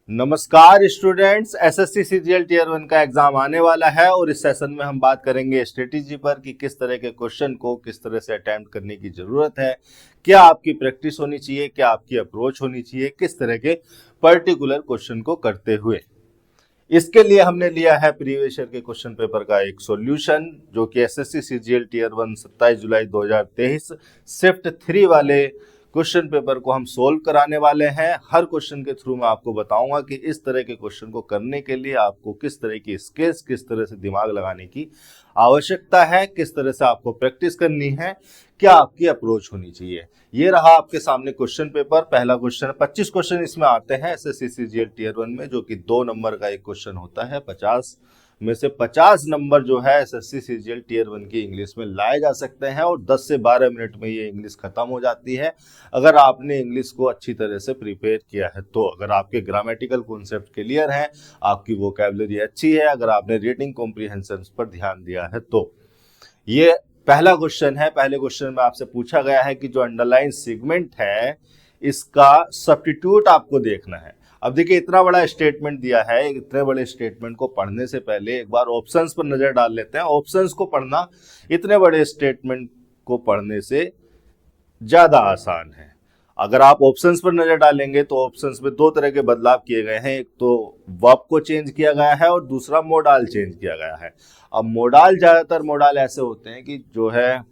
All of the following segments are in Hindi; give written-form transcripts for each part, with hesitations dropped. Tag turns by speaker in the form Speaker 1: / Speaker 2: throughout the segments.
Speaker 1: नमस्कार स्टूडेंट्स, एसएससी सीजीएल टीयर 1 का एग्जाम आने वाला है और इस सेशन में हम बात करेंगे स्ट्रेटेजी पर कि किस तरह के क्वेश्चन को किस तरह से अटेम्प्ट करने की जरूरत है, क्या आपकी प्रैक्टिस होनी चाहिए, क्या आपकी अप्रोच होनी चाहिए, किस तरह के पर्टिकुलर क्वेश्चन को करते हुए। इसके लिए हमने लिया है प्रीवियस ईयर के क्वेश्चन पेपर का एक सॉल्यूशन जो कि एसएससी सीजीएल टीयर 1 27 जुलाई 2023 शिफ्ट 3 वाले क्वेश्चन पेपर को हम सोल्व कराने वाले हैं। हर क्वेश्चन के थ्रू मैं आपको बताऊंगा कि इस तरह के क्वेश्चन को करने के लिए आपको किस तरह की स्किल्स, किस तरह से दिमाग लगाने की आवश्यकता है, किस तरह से आपको प्रैक्टिस करनी है, क्या आपकी अप्रोच होनी चाहिए। ये रहा आपके सामने क्वेश्चन पेपर। पहला क्वेश्चन, 25 क्वेश्चन इसमें आते हैं एसएससी सीजीएल टीयर 1 में, जो कि 2 नंबर का एक क्वेश्चन होता है। 50 में से 50 नंबर जो है एसएससी सीजीएल टीयर 1 की इंग्लिश में लाए जा सकते हैं और 10 से 12 मिनट में ये इंग्लिश खत्म हो जाती है अगर आपने इंग्लिश को अच्छी तरह से प्रिपेयर किया है तो। अगर आपके ग्रामेटिकल कॉन्सेप्ट क्लियर हैं, आपकी वोकैबुलरी अच्छी है, अगर आपने रीडिंग कॉम्प्रिहेंशन पर ध्यान दिया है तो। ये पहला क्वेश्चन है। पहले क्वेश्चन में आपसे पूछा गया है कि जो अंडरलाइन सेगमेंट है इसका सब्स्टिट्यूट आपको देखना है। अब देखिए, इतना बड़ा स्टेटमेंट दिया है, इतने बड़े स्टेटमेंट को पढ़ने से पहले एक बार ऑप्शंस पर नजर डाल लेते हैं। ऑप्शंस को पढ़ना इतने बड़े स्टेटमेंट को पढ़ने से ज्यादा आसान है। अगर आप ऑप्शंस पर नजर डालेंगे तो ऑप्शंस में 2 तरह के बदलाव किए गए हैं। एक तो वर्ब को चेंज किया गया है और दूसरा मोडाल चेंज किया गया है। अब मोडाल, ज्यादातर मोडाल ऐसे होते हैं कि जो है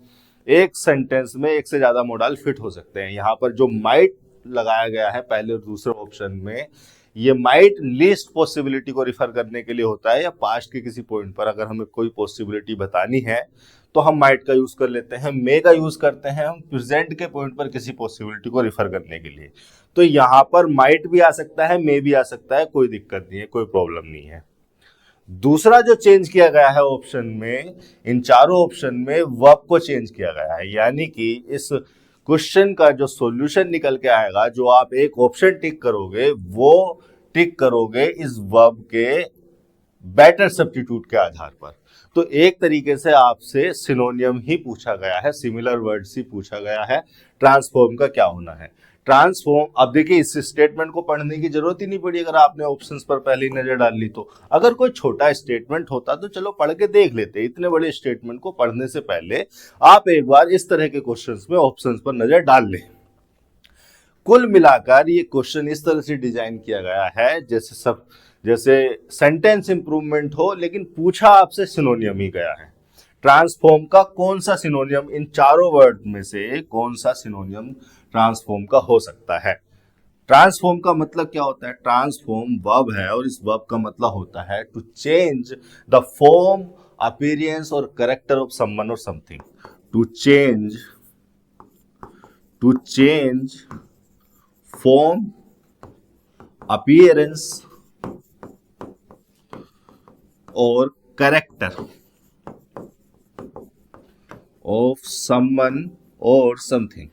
Speaker 1: एक सेंटेंस में एक से ज्यादा मोडाल फिट हो सकते हैं। यहाँ पर जो माइट लगाया गया है पहले और दूसरे ऑप्शन में, ये माइट लीस्ट पॉसिबिलिटी को रिफर करने के लिए होता है, या पास्ट के किसी पॉइंट पर अगर हमें कोई पॉसिबिलिटी बतानी है तो हम माइट का यूज कर लेते हैं। मे का यूज करते हैं हम प्रेजेंट के पॉइंट पर किसी पॉसिबिलिटी को रिफर करने के लिए। तो यहां पर माइट भी आ सकता है, मे भी आ सकता है, कोई दिक्कत नहीं है, कोई प्रॉब्लम नहीं है। दूसरा जो चेंज किया गया है ऑप्शन में, इन चारों ऑप्शन में वर्ब को चेंज किया गया है। यानी कि इस क्वेश्चन का जो सॉल्यूशन निकल के आएगा, जो आप एक ऑप्शन टिक करोगे वो टिक करोगे इस वर्ब के बेटर सब्स्टिट्यूट के आधार पर। तो एक तरीके से आपसे सिनोनियम ही पूछा गया है, सिमिलर वर्ड्स ही पूछा गया है। ट्रांसफॉर्म का क्या होना है, ट्रांसफॉर्म। अब देखिए, इस स्टेटमेंट को पढ़ने की जरूरत ही नहीं पड़ी अगर आपने ऑप्शंस पर पहले ही नजर डाल ली तो। अगर कोई छोटा स्टेटमेंट होता तो चलो पढ़ के देख लेते, इतने बड़े स्टेटमेंट को पढ़ने से पहले आप एक बार इस तरह के क्वेश्चंस में ऑप्शंस पर नजर डाल लें। कुल मिलाकर ये क्वेश्चन इस तरह से डिजाइन किया गया है जैसे सेंटेंस इंप्रूवमेंट हो, लेकिन पूछा आपसे सिनोनियम ही गया है। ट्रांसफॉर्म का कौन सा सिनोनियम, इन चारों वर्ड में से कौन सा सिनोनियम ट्रांसफॉर्म का हो सकता है। ट्रांसफॉर्म का मतलब क्या होता है, ट्रांसफॉर्म वर्ब है और इस वर्ब का मतलब होता है to change the form, appearance और कैरेक्टर ऑफ समवन और something. To change form, appearance और कैरेक्टर ऑफ समवन और समथिंग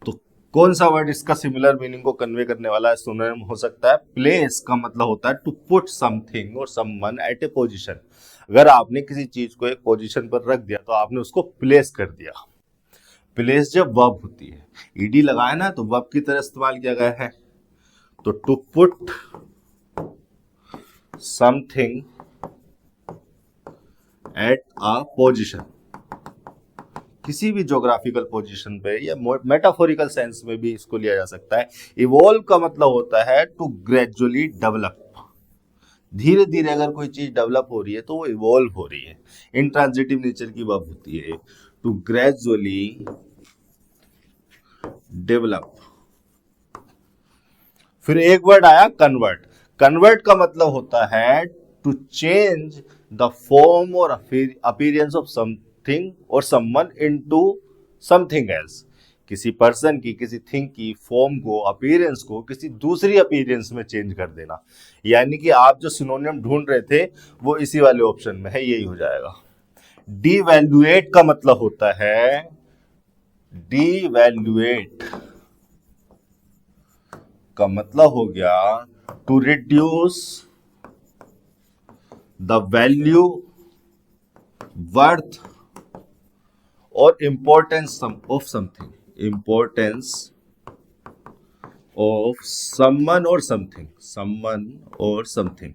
Speaker 1: तो कौन सा वर्ड इसका सिमिलर मीनिंग को कन्वे करने वाला है, सिनोनिम हो सकता है। प्लेस का मतलब होता है टू पुट समथिंग और समवन एट ए पोजीशन। अगर आपने किसी चीज को एक पोजीशन पर रख दिया तो आपने उसको प्लेस कर दिया। प्लेस जब वर्ब होती है, ईडी लगाया ना, तो वर्ब की तरह इस्तेमाल किया गया है। तो to put something at a position, किसी भी ज्योग्राफिकल पोजीशन पे, या मेटाफोरिकल सेंस में भी इसको लिया जा सकता है। इवॉल्व का मतलब होता है टू ग्रेजुअली डेवलप। धीरे धीरे अगर कोई चीज डेवलप हो रही है तो वो इवॉल्व हो रही है। इंट्रांजिटिव नेचर की वर्ब होती है टू ग्रेजुअली डेवलप। फिर एक वर्ड आया कन्वर्ट। कन्वर्ट का मतलब होता है टू चेंज द फॉर्म और अपीयरेंस ऑफ समथिंग और समवन इनटू समथिंग एल्स। किसी पर्सन की, किसी थिंग की फॉर्म को, अपीयरेंस को किसी दूसरी अपीयरेंस में चेंज कर देना। यानी कि आप जो सिनोनियम ढूंढ रहे थे वो इसी वाले ऑप्शन में है, यही हो जाएगा। डीवैल्यूएट का मतलब होता है, डीवैल्यूएट का मतलब हो गया to reduce the value, worth और importance of something, importance of someone or something,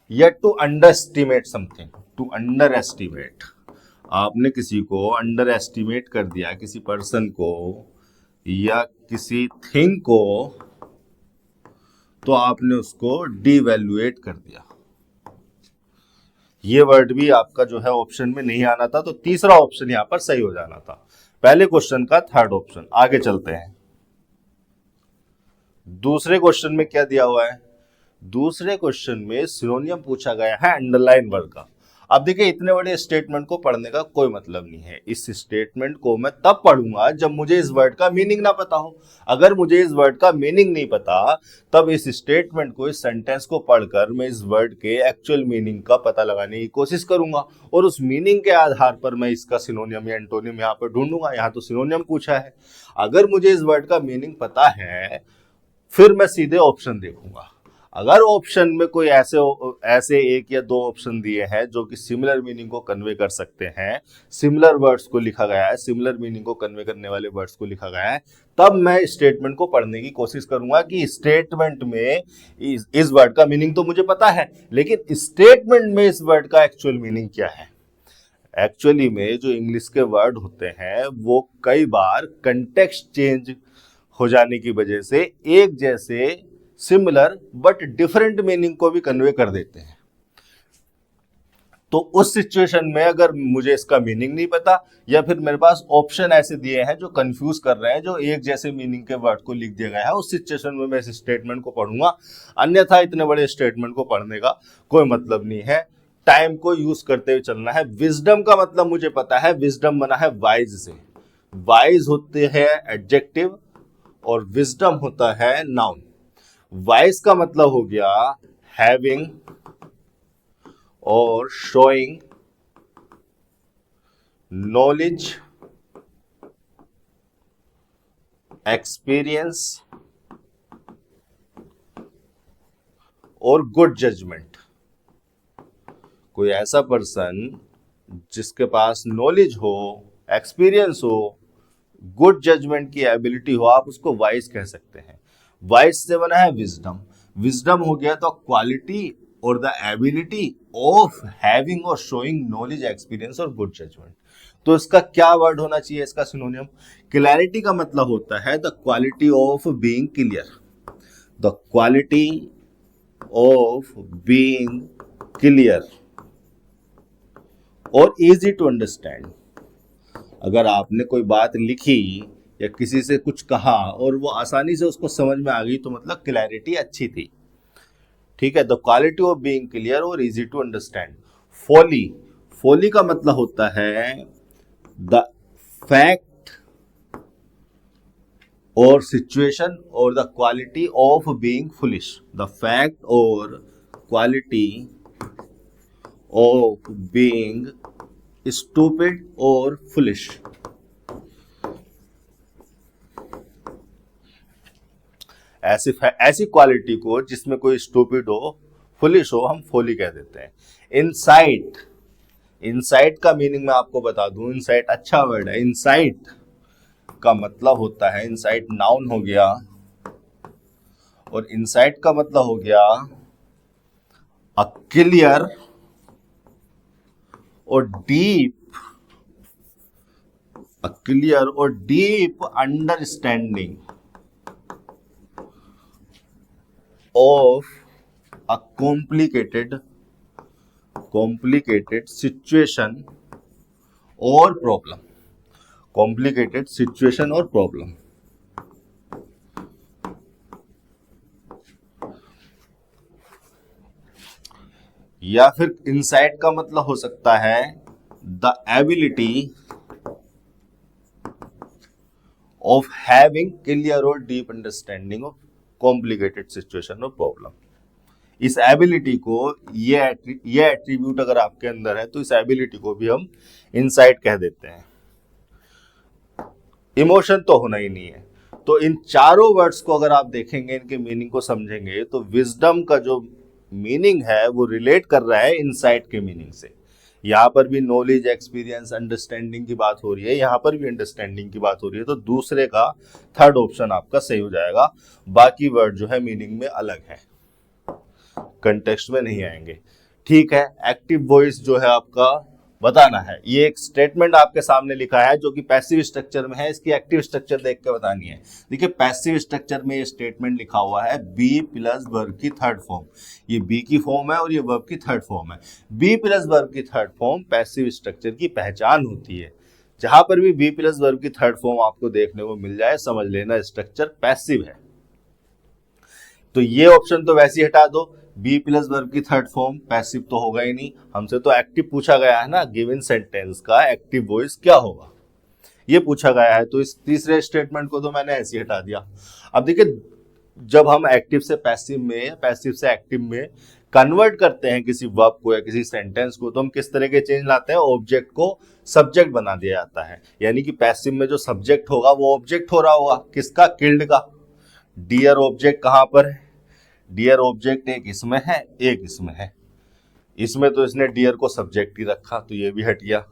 Speaker 1: या to underestimate something, to underestimate, आपने किसी को अंडर एस्टिमेट कर दिया, किसी पर्सन को या किसी थिंग को, तो आपने उसको डिवैल्यूएट कर दिया। ये वर्ड भी आपका जो है ऑप्शन में नहीं आना था, तो तीसरा ऑप्शन यहां पर सही हो जाना था, पहले क्वेश्चन का थर्ड ऑप्शन। आगे चलते हैं, दूसरे क्वेश्चन में क्या दिया हुआ है। दूसरे क्वेश्चन में सिनोनियम पूछा गया है अंडरलाइन वर्ड का। अब देखिए, इतने बड़े स्टेटमेंट को पढ़ने का कोई मतलब नहीं है। इस स्टेटमेंट को मैं तब पढ़ूंगा जब मुझे इस वर्ड का मीनिंग ना पता हो। अगर मुझे इस वर्ड का मीनिंग नहीं पता, तब इस स्टेटमेंट को, इस सेंटेंस को पढ़कर मैं इस वर्ड के एक्चुअल मीनिंग का पता लगाने की कोशिश करूंगा, और उस मीनिंग के आधार पर मैं इसका सिनोनियम या एंटोनियम यहाँ पर ढूंढूंगा। यहाँ तो सिनोनियम पूछा है। अगर मुझे इस वर्ड का मीनिंग पता है, फिर मैं सीधे ऑप्शन देखूंगा। अगर ऑप्शन में कोई ऐसे एक या दो ऑप्शन दिए हैं जो कि सिमिलर मीनिंग को कन्वे कर सकते हैं, सिमिलर वर्ड्स को लिखा गया है, सिमिलर मीनिंग को कन्वे करने वाले वर्ड्स को लिखा गया है, तब मैं स्टेटमेंट को पढ़ने की कोशिश करूंगा कि स्टेटमेंट में इस वर्ड का मीनिंग तो मुझे पता है, लेकिन स्टेटमेंट में इस वर्ड का एक्चुअल मीनिंग क्या है। एक्चुअली में जो इंग्लिश के वर्ड होते हैं वो कई बार कंटेक्स्ट चेंज हो जाने की वजह से एक जैसे, सिमिलर बट डिफरेंट मीनिंग को भी कन्वे कर देते हैं। तो उस सिचुएशन में अगर मुझे इसका मीनिंग नहीं पता, या फिर मेरे पास ऑप्शन ऐसे दिए हैं जो कंफ्यूज कर रहे हैं, जो एक जैसे मीनिंग के वर्ड को लिख दिया गया है, उस सिचुएशन में मैं इस स्टेटमेंट को पढ़ूंगा। अन्यथा इतने बड़े स्टेटमेंट को पढ़ने का कोई मतलब नहीं है। टाइम को यूज करते हुए चलना है। विजडम का मतलब मुझे पता है, विजडम बना है वाइज से। वाइज होते हैं एडजेक्टिव और विजडम होता है नाउन। वाइज का मतलब हो गया हैविंग और शोइंग नॉलेज, एक्सपीरियंस और गुड जजमेंट। कोई ऐसा पर्सन जिसके पास नॉलेज हो, एक्सपीरियंस हो, गुड जजमेंट की एबिलिटी हो, आप उसको वाइज कह सकते हैं। वाइज से बना है विजडम। विजडम हो गया तो क्वालिटी और द एबिलिटी ऑफ हैविंग और शोइंग नॉलेज, एक्सपीरियंस और गुड जजमेंट। तो इसका क्या वर्ड होना चाहिए, इसका सिनोनियम। क्लैरिटी का मतलब होता है the quality of being clear, the quality of being clear और इजी टू अंडरस्टैंड। अगर आपने कोई बात लिखी या किसी से कुछ कहा और वो आसानी से उसको समझ में आ गई, तो मतलब क्लैरिटी अच्छी थी। ठीक है, the quality of being clear और easy to understand. Folly, folly का मतलब होता है द फैक्ट और सिचुएशन और the quality of being foolish, the fact और क्वालिटी ऑफ बीइंग स्टूपिड और फुलिश। ऐसी क्वालिटी को जिसमें कोई स्टूपिड हो, फुलिश हो, हम फोली कह देते हैं। इनसाइट, इनसाइट का मीनिंग मैं आपको बता दूं। इनसाइट अच्छा वर्ड है। इनसाइट का मतलब होता है, इनसाइट नाउन हो गया, और इनसाइट का मतलब हो गया अ क्लियर और डीप, अ क्लियर और deep understanding of a complicated situation or problem, complicated situation or problem। या फिर इंसाइट का मतलब हो सकता है the ability of having clear और deep understanding of complicated situation और प्रॉब्लम। इस एबिलिटी को, ये एट्रीब्यूट अगर आपके अंदर है, तो इस एबिलिटी को भी हम इनसाइट कह देते हैं। इमोशन तो होना ही नहीं है। तो इन चारों वर्ड्स को अगर आप देखेंगे, इनके मीनिंग को समझेंगे, तो विजडम का जो मीनिंग है वो रिलेट कर रहा है इनसाइट के मीनिंग से। यहाँ पर भी नॉलेज, एक्सपीरियंस, अंडरस्टैंडिंग की बात हो रही है, यहाँ पर भी अंडरस्टैंडिंग की बात हो रही है, तो दूसरे का थर्ड ऑप्शन आपका सही हो जाएगा। बाकी वर्ड जो है मीनिंग में अलग है, कंटेक्स्ट में नहीं आएंगे। ठीक है, एक्टिव वॉइस जो है आपका बताना है। ये एक स्टेटमेंट आपके सामने लिखा है जो कि पैसिव स्ट्रक्चर में है, इसकी एक्टिव स्ट्रक्चर देख के बतानी है। देखिए पैसिव स्ट्रक्चर में ये स्टेटमेंट लिखा हुआ है बी प्लस वर्ब की थर्ड फॉर्म, ये बी की फॉर्म है और ये वर्ब की थर्ड फॉर्म है। बी प्लस वर्ब की थर्ड फॉर्म पैसिव स्ट्रक्चर की पहचान होती है। जहां पर भी बी प्लस वर्ब की थर्ड फॉर्म आपको देखने को मिल जाए, समझ लेना स्ट्रक्चर पैसिव है। तो ये ऑप्शन तो वैसे ही हटा दो, बी प्लस वर्ब की थर्ड फॉर्म पैसिव तो होगा ही नहीं, हमसे तो एक्टिव पूछा गया है ना, गिवन सेंटेंस का एक्टिव वॉइस क्या होगा ये पूछा गया है, तो इस तीसरे स्टेटमेंट को तो मैंने ऐसे ही हटा दिया। अब देखिए जब हम एक्टिव से पैसिव में, पैसिव से एक्टिव में कन्वर्ट करते हैं किसी वर्ब को या किसी सेंटेंस को, तो हम किस तरह के चेंज लाते हैं, ऑब्जेक्ट को सब्जेक्ट बना दिया जाता है। यानी कि पैसिव में जो सब्जेक्ट होगा वो ऑब्जेक्ट हो रहा होगा, किसका, किल्ड का। डियर ऑब्जेक्ट कहां पर है, डियर ऑब्जेक्ट एक इसमें है एक इसमें है, इसमें तो इसने डियर को सब्जेक्ट ही रखा तो ये भी हट गया।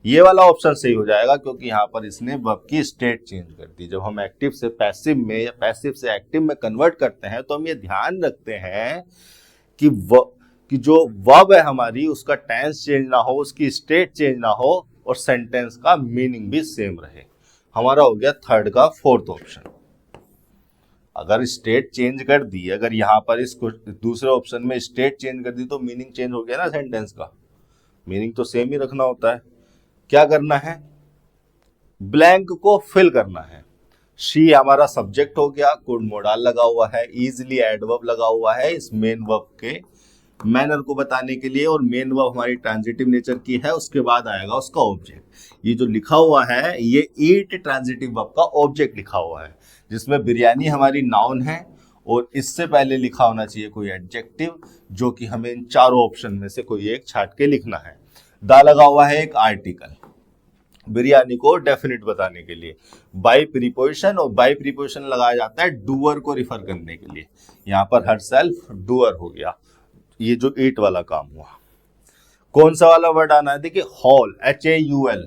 Speaker 1: ये वाला ऑप्शन सही हो जाएगा क्योंकि यहाँ पर इसने वर्ब की स्टेट चेंज कर दी। जब हम एक्टिव से पैसिव में या पैसिव से एक्टिव में कन्वर्ट करते हैं तो हम ये ध्यान रखते हैं कि जो वर्ब है हमारी उसका टेंस चेंज ना हो, उसकी स्टेट चेंज ना हो और सेंटेंस का मीनिंग भी सेम रहे। हमारा हो गया थर्ड का फोर्थ ऑप्शन। अगर स्टेट चेंज कर दी, अगर यहाँ पर इस दूसरे ऑप्शन में स्टेट चेंज कर दी तो मीनिंग चेंज हो गया ना, सेंटेंस का मीनिंग तो सेम ही रखना होता है। क्या करना है, ब्लैंक को फिल करना है। शी हमारा सब्जेक्ट हो गया, कुड मोडाल लगा हुआ है, इजिली एडवर्ब लगा हुआ है इस मेन वर्ब के मैनर को बताने के लिए, और मेन वर्ब हमारी ट्रांजिटिव नेचर की है, उसके बाद आएगा उसका ऑब्जेक्ट। ये जो लिखा हुआ है ये ईट ट्रांजिटिव वर्ब का ऑब्जेक्ट लिखा हुआ है, जिसमें बिरयानी हमारी नाउन है और इससे पहले लिखा होना चाहिए कोई एडजेक्टिव, जो कि हमें इन चारों ऑप्शन में से कोई एक छाट के लिखना है। दा लगा हुआ है एक आर्टिकल बिरयानी को डेफिनेट बताने के लिए, बाय प्रीपोजिशन, और बाय प्रीपोजिशन लगाया जाता है डूअर को रिफर करने के लिए। यहाँ पर हर सेल्फ डूअर हो गया, ये जो ईट वाला काम हुआ। कौन सा वाला वर्ड आना है, देखिए हॉल, HAUL,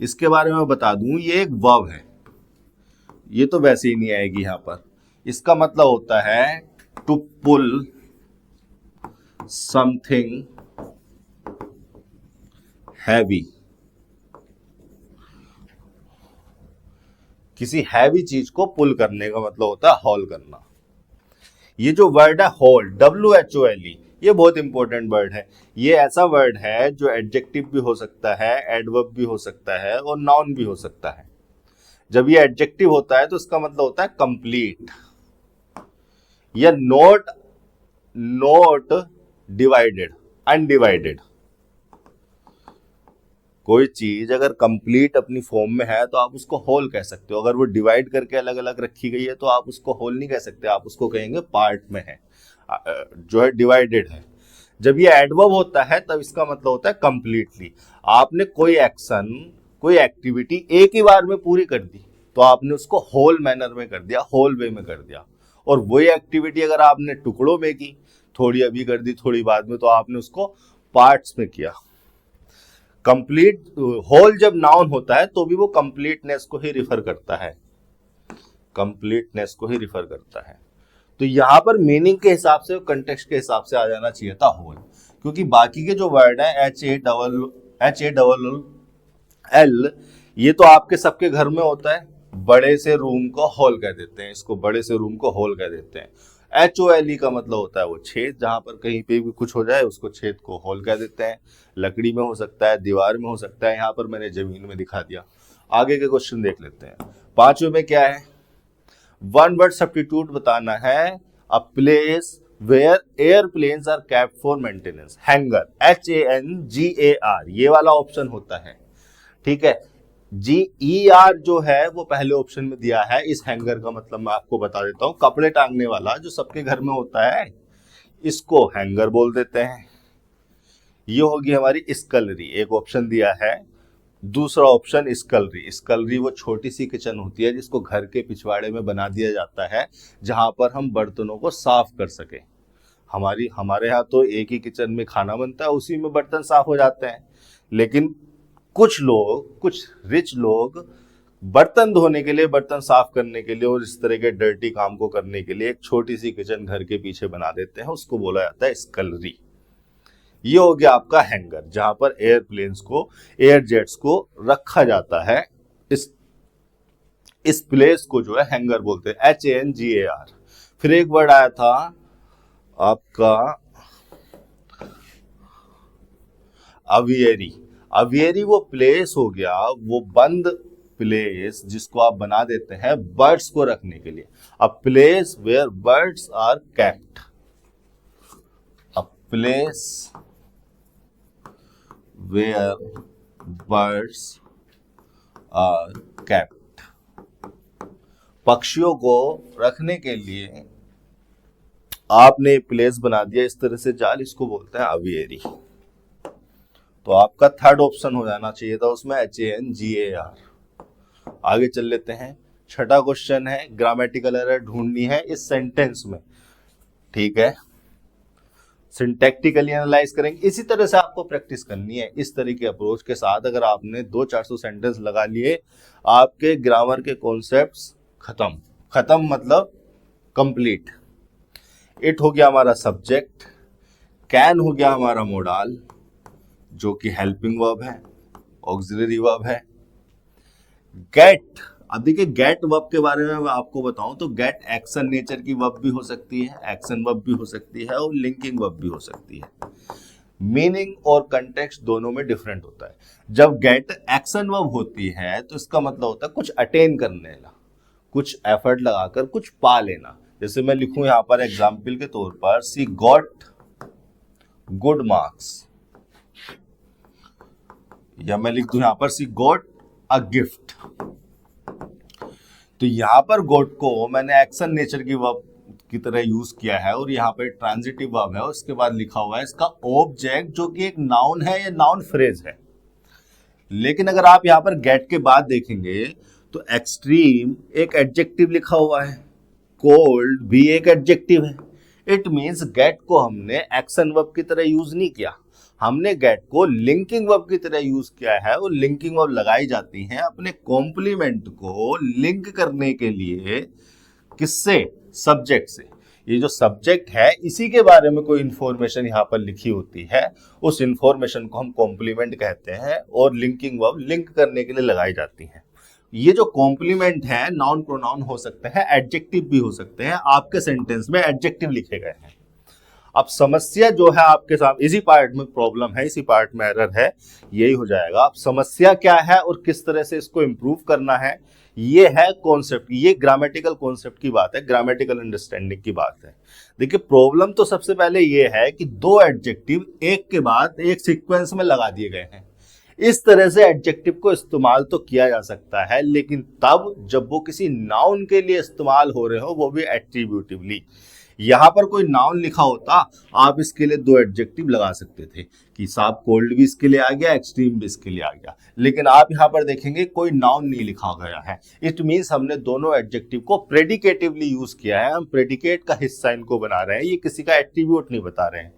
Speaker 1: इसके बारे में बता दूं ये एक वर्ब है, ये तो वैसे ही नहीं आएगी यहाँ पर। इसका मतलब होता है टू पुल समथिंग हैवी, किसी हैवी चीज को पुल करने का मतलब होता है हॉल करना। ये जो वर्ड है हॉल, WHOLE, ये बहुत इंपॉर्टेंट वर्ड है। ये ऐसा वर्ड है जो एडजेक्टिव भी हो सकता है, एडवर्ब भी हो सकता है और नाउन भी हो सकता है। जब ये एडजेक्टिव होता है तो इसका मतलब होता है कंप्लीट या नॉट डिवाइडेड, अनडिवाइडेड। कोई चीज अगर कंप्लीट अपनी फॉर्म में है तो आप उसको होल कह सकते हो। अगर वो डिवाइड करके अलग अलग रखी गई है तो आप उसको होल नहीं कह सकते, आप उसको कहेंगे पार्ट में है, जो है डिवाइडेड है। जब ये एडवर्ब होता है तब इसका मतलब होता है कंप्लीटली। आपने कोई एक्शन, कोई एक्टिविटी एक ही बार में पूरी कर दी तो आपने उसको होल मैनर में कर दिया, होल वे में कर दिया। और वही एक्टिविटी अगर आपने टुकड़ों में की, थोड़ी अभी कर दी थोड़ी बाद में, तो आपने उसको पार्ट्स में किया। कंप्लीट होल जब नाउन होता है तो भी वो कंप्लीटनेस को ही रिफर करता है, कंप्लीटनेस को ही रिफर करता है। तो यहाँ पर मीनिंग के हिसाब से, कंटेक्स्ट के हिसाब से आ जाना चाहिए था होल, क्योंकि बाकी के जो वर्ड है HALL, ये तो आपके सबके घर में होता है। बड़े से रूम को हॉल कह देते हैं, इसको बड़े से रूम को हॉल कह देते हैं। HOLE का मतलब होता है वो छेद, जहां पर कहीं पे भी कुछ हो जाए उसको छेद को हॉल कह देते हैं। लकड़ी में हो सकता है, दीवार में हो सकता है, यहाँ पर मैंने जमीन में दिखा दिया। आगे के क्वेश्चन देख लेते हैं। पांचवें में क्या है, वन वर्ड सब्स्टिट्यूट बताना है। A place where airplanes are kept for maintenance, hangar, HANGAR, ये वाला ऑप्शन होता है। ठीक है, GER जो है वो पहले ऑप्शन में दिया है। इस हैंगर का मतलब मैं आपको बता देता हूं, कपड़े टांगने वाला जो सबके घर में होता है, इसको हैंगर बोल देते हैं। ये होगी हमारी स्कलरी, एक ऑप्शन दिया है। दूसरा ऑप्शन स्कलरी, स्कलरी वो छोटी सी किचन होती है जिसको घर के पिछवाड़े में बना दिया जाता है, जहां पर हम बर्तनों को साफ कर सके। हमारे यहाँ तो एक ही किचन में खाना बनता है, उसी में बर्तन साफ हो जाते हैं। लेकिन कुछ रिच लोग बर्तन धोने के लिए, बर्तन साफ करने के लिए और इस तरह के डर्टी काम को करने के लिए एक छोटी सी किचन घर के पीछे बना देते हैं, उसको बोला जाता है स्कलरी। ये हो गया आपका हैंगर, जहां पर एयरप्लेन्स को, एयर जेट्स को रखा जाता है। इस प्लेस को जो है हैंगर बोलते हैं, HANGAR। फिर एक वर्ड आया था आपका अवियरी। अवियरी वो प्लेस हो गया, वो बंद प्लेस जिसको आप बना देते हैं बर्ड्स को रखने के लिए। A place where birds are kept. A place where birds are kept. पक्षियों को रखने के लिए आपने प्लेस बना दिया इस तरह से जाल, इसको बोलते हैं अवियरी। तो आपका थर्ड ऑप्शन हो जाना चाहिए था उसमें HANGAR। आगे चल लेते हैं। छठा क्वेश्चन है, ग्रामेटिकल एरर ढूंढनी है इस सेंटेंस में, ठीक है। सिंटैक्टिकली एनालाइज करेंगे, इसी तरह से आपको प्रैक्टिस करनी है। इस तरह के अप्रोच के साथ अगर आपने 200-400 सेंटेंस लगा लिए, आपके ग्रामर के कॉन्सेप्ट्स खत्म मतलब कंप्लीट। इट हो गया हमारा सब्जेक्ट, कैन हो गया हमारा मोडाल जो कि हेल्पिंग वर्ब है, ऑक्सिलरी वर्ब है। गेट, अब देखिए गेट वर्ब के बारे में मैं आपको बताऊं तो गेट एक्शन नेचर की वर्ब भी हो सकती है, एक्शन वर्ब भी हो सकती है और लिंकिंग वर्ब भी हो सकती है। मीनिंग और कंटेक्स्ट दोनों में डिफरेंट होता है। जब गेट एक्शन वर्ब होती है तो इसका मतलब होता है कुछ अटेन करने का, कुछ एफर्ट लगाकर कुछ पा लेना। जैसे मैं लिखूं यहां पर एग्जाम्पल के तौर पर, सी गॉट गुड मार्क्स, या मैं लिख दूं यहां पर सी गॉट अ गिफ्ट। तो यहां पर गॉट को मैंने एक्शन नेचर की वर्ब की तरह यूज किया है और यहाँ पे ट्रांजिटिव वर्ब है और उसके बाद लिखा हुआ है इसका ऑब्जेक्ट जो कि एक नाउन है या नाउन फ्रेज है। लेकिन अगर आप यहाँ पर गेट के बाद देखेंगे तो एक्सट्रीम एक एडजेक्टिव लिखा हुआ है, कोल्ड भी एक एडजेक्टिव है। इट मींस गेट को हमने एक्शन वर्ब की तरह यूज नहीं किया, हमने गेट को लिंकिंग वर्ब की तरह यूज किया है। और लिंकिंग वर्ब लगाई जाती है अपने कॉम्प्लीमेंट को लिंक करने के लिए, किससे? सब्जेक्ट से। ये जो सब्जेक्ट है इसी के बारे में कोई इंफॉर्मेशन यहाँ पर लिखी होती है, उस इंफॉर्मेशन को हम कॉम्प्लीमेंट कहते हैं और लिंकिंग वर्ब लिंक करने के लिए लगाई जाती है। ये जो कॉम्प्लीमेंट है नाउन प्रोनाउन हो सकते हैं, एडजेक्टिव भी हो सकते हैं। आपके सेंटेंस में एडजेक्टिव लिखे गए हैं। अब समस्या जो है आपके सामने, इसी पार्ट में प्रॉब्लम है, इसी पार्ट में एरर है, यही हो जाएगा। अब समस्या क्या है और किस तरह से इसको इंप्रूव करना है, ये है कॉन्सेप्ट। ये ग्रामेटिकल कॉन्सेप्ट की बात है, ग्रामेटिकल अंडरस्टैंडिंग की बात है। देखिए प्रॉब्लम तो सबसे पहले ये है कि दो एडजेक्टिव एक के बाद एक सीक्वेंस में लगा दिए गए हैं। इस तरह से एडजेक्टिव को इस्तेमाल तो किया जा सकता है, लेकिन तब जब वो किसी नाउन के लिए इस्तेमाल हो रहे हो, वो भी एट्रीब्यूटिवली। यहां पर कोई नाउन लिखा होता, आप इसके लिए दो एडजेक्टिव लगा सकते थे कि साहब कोल्ड भी इसके लिए आ गया, एक्सट्रीम भी इसके लिए आ गया। लेकिन आप यहां पर देखेंगे कोई नाउन नहीं लिखा गया है। इट मींस हमने दोनों एडजेक्टिव को प्रेडिकेटिवली यूज किया है। हम प्रेडिकेट का हिस्सा इनको बना रहे हैं, ये किसी का एट्रीब्यूट नहीं बता रहे हैं।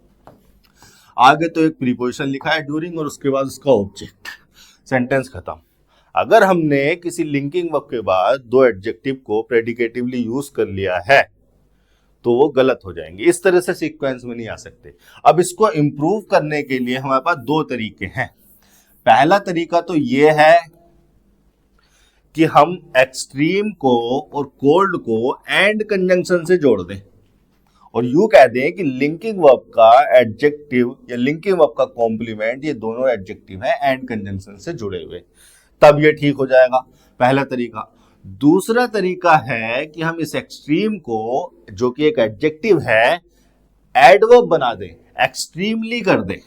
Speaker 1: आगे तो एक प्रीपोजिशन लिखा है ड्यूरिंग और उसके बाद उसका ऑब्जेक्ट, सेंटेंस खत्म। अगर हमने किसी लिंकिंग वर्ब के बाद दो एडजेक्टिव को प्रेडिकेटिवली यूज कर लिया है तो वो गलत हो जाएंगे, इस तरह से सीक्वेंस में नहीं आ सकते। अब इसको इंप्रूव करने के लिए हमारे पास दो तरीके हैं। पहला तरीका तो ये है कि हम एक्सट्रीम को और कोल्ड को एंड कंजंक्शन से जोड़ दें और यूं कह दें कि लिंकिंग वर्ब का एडजेक्टिव या लिंकिंग वर्ब का कॉम्प्लीमेंट, ये दोनों एडजेक्टिव है एंड कंजंक्शन से जुड़े हुए, तब ये ठीक हो जाएगा। पहला तरीका। दूसरा तरीका है कि हम इस एक्सट्रीम को, जो कि एक एडजेक्टिव है, एडवर्ब बना दें, एक्सट्रीमली कर दें,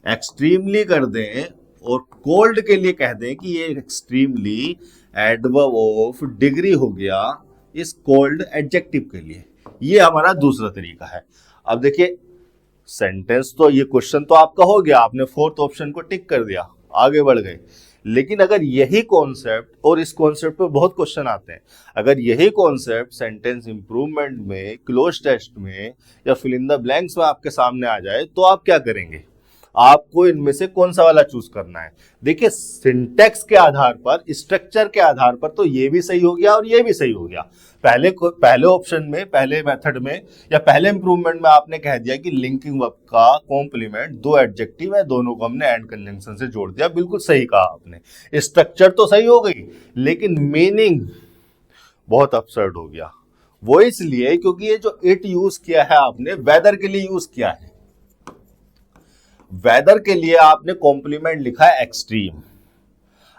Speaker 1: एक्सट्रीमली कर दें और कोल्ड के लिए कह दें कि ये एक्सट्रीमली एडवर्ब ऑफ डिग्री हो गया इस कोल्ड एडजेक्टिव के लिए। ये हमारा दूसरा तरीका है। अब देखिए सेंटेंस तो, ये क्वेश्चन तो आपका हो गया, आपने फोर्थ ऑप्शन को टिक कर दिया, आगे बढ़ गए। लेकिन अगर यही कॉन्सेप्ट, और इस कॉन्सेप्ट पे बहुत क्वेश्चन आते हैं, अगर यही कॉन्सेप्ट सेंटेंस इंप्रूवमेंट में, क्लोज टेस्ट में या फिल इन द ब्लैंक्स में आपके सामने आ जाए तो आप क्या करेंगे? आपको इनमें से कौन सा वाला चूज करना है? देखिए, सिंटेक्स के आधार पर, स्ट्रक्चर के आधार पर तो ये भी सही हो गया और ये भी सही हो गया। पहले ऑप्शन में, पहले मेथड में या पहले इंप्रूवमेंट में आपने कह दिया कि लिंकिंग वर्ब का कॉम्प्लीमेंट दो एडजेक्टिव है, दोनों को हमने एंड कंजंक्शन से जोड़ दिया। बिल्कुल सही कहा आपने, स्ट्रक्चर तो सही हो गई लेकिन मीनिंग बहुत अपसर्ड हो गया। वो इसलिए क्योंकि ये जो इट यूज किया है आपने, वेदर के लिए यूज किया है। वेदर के लिए आपने कॉम्प्लीमेंट लिखा है एक्सट्रीम।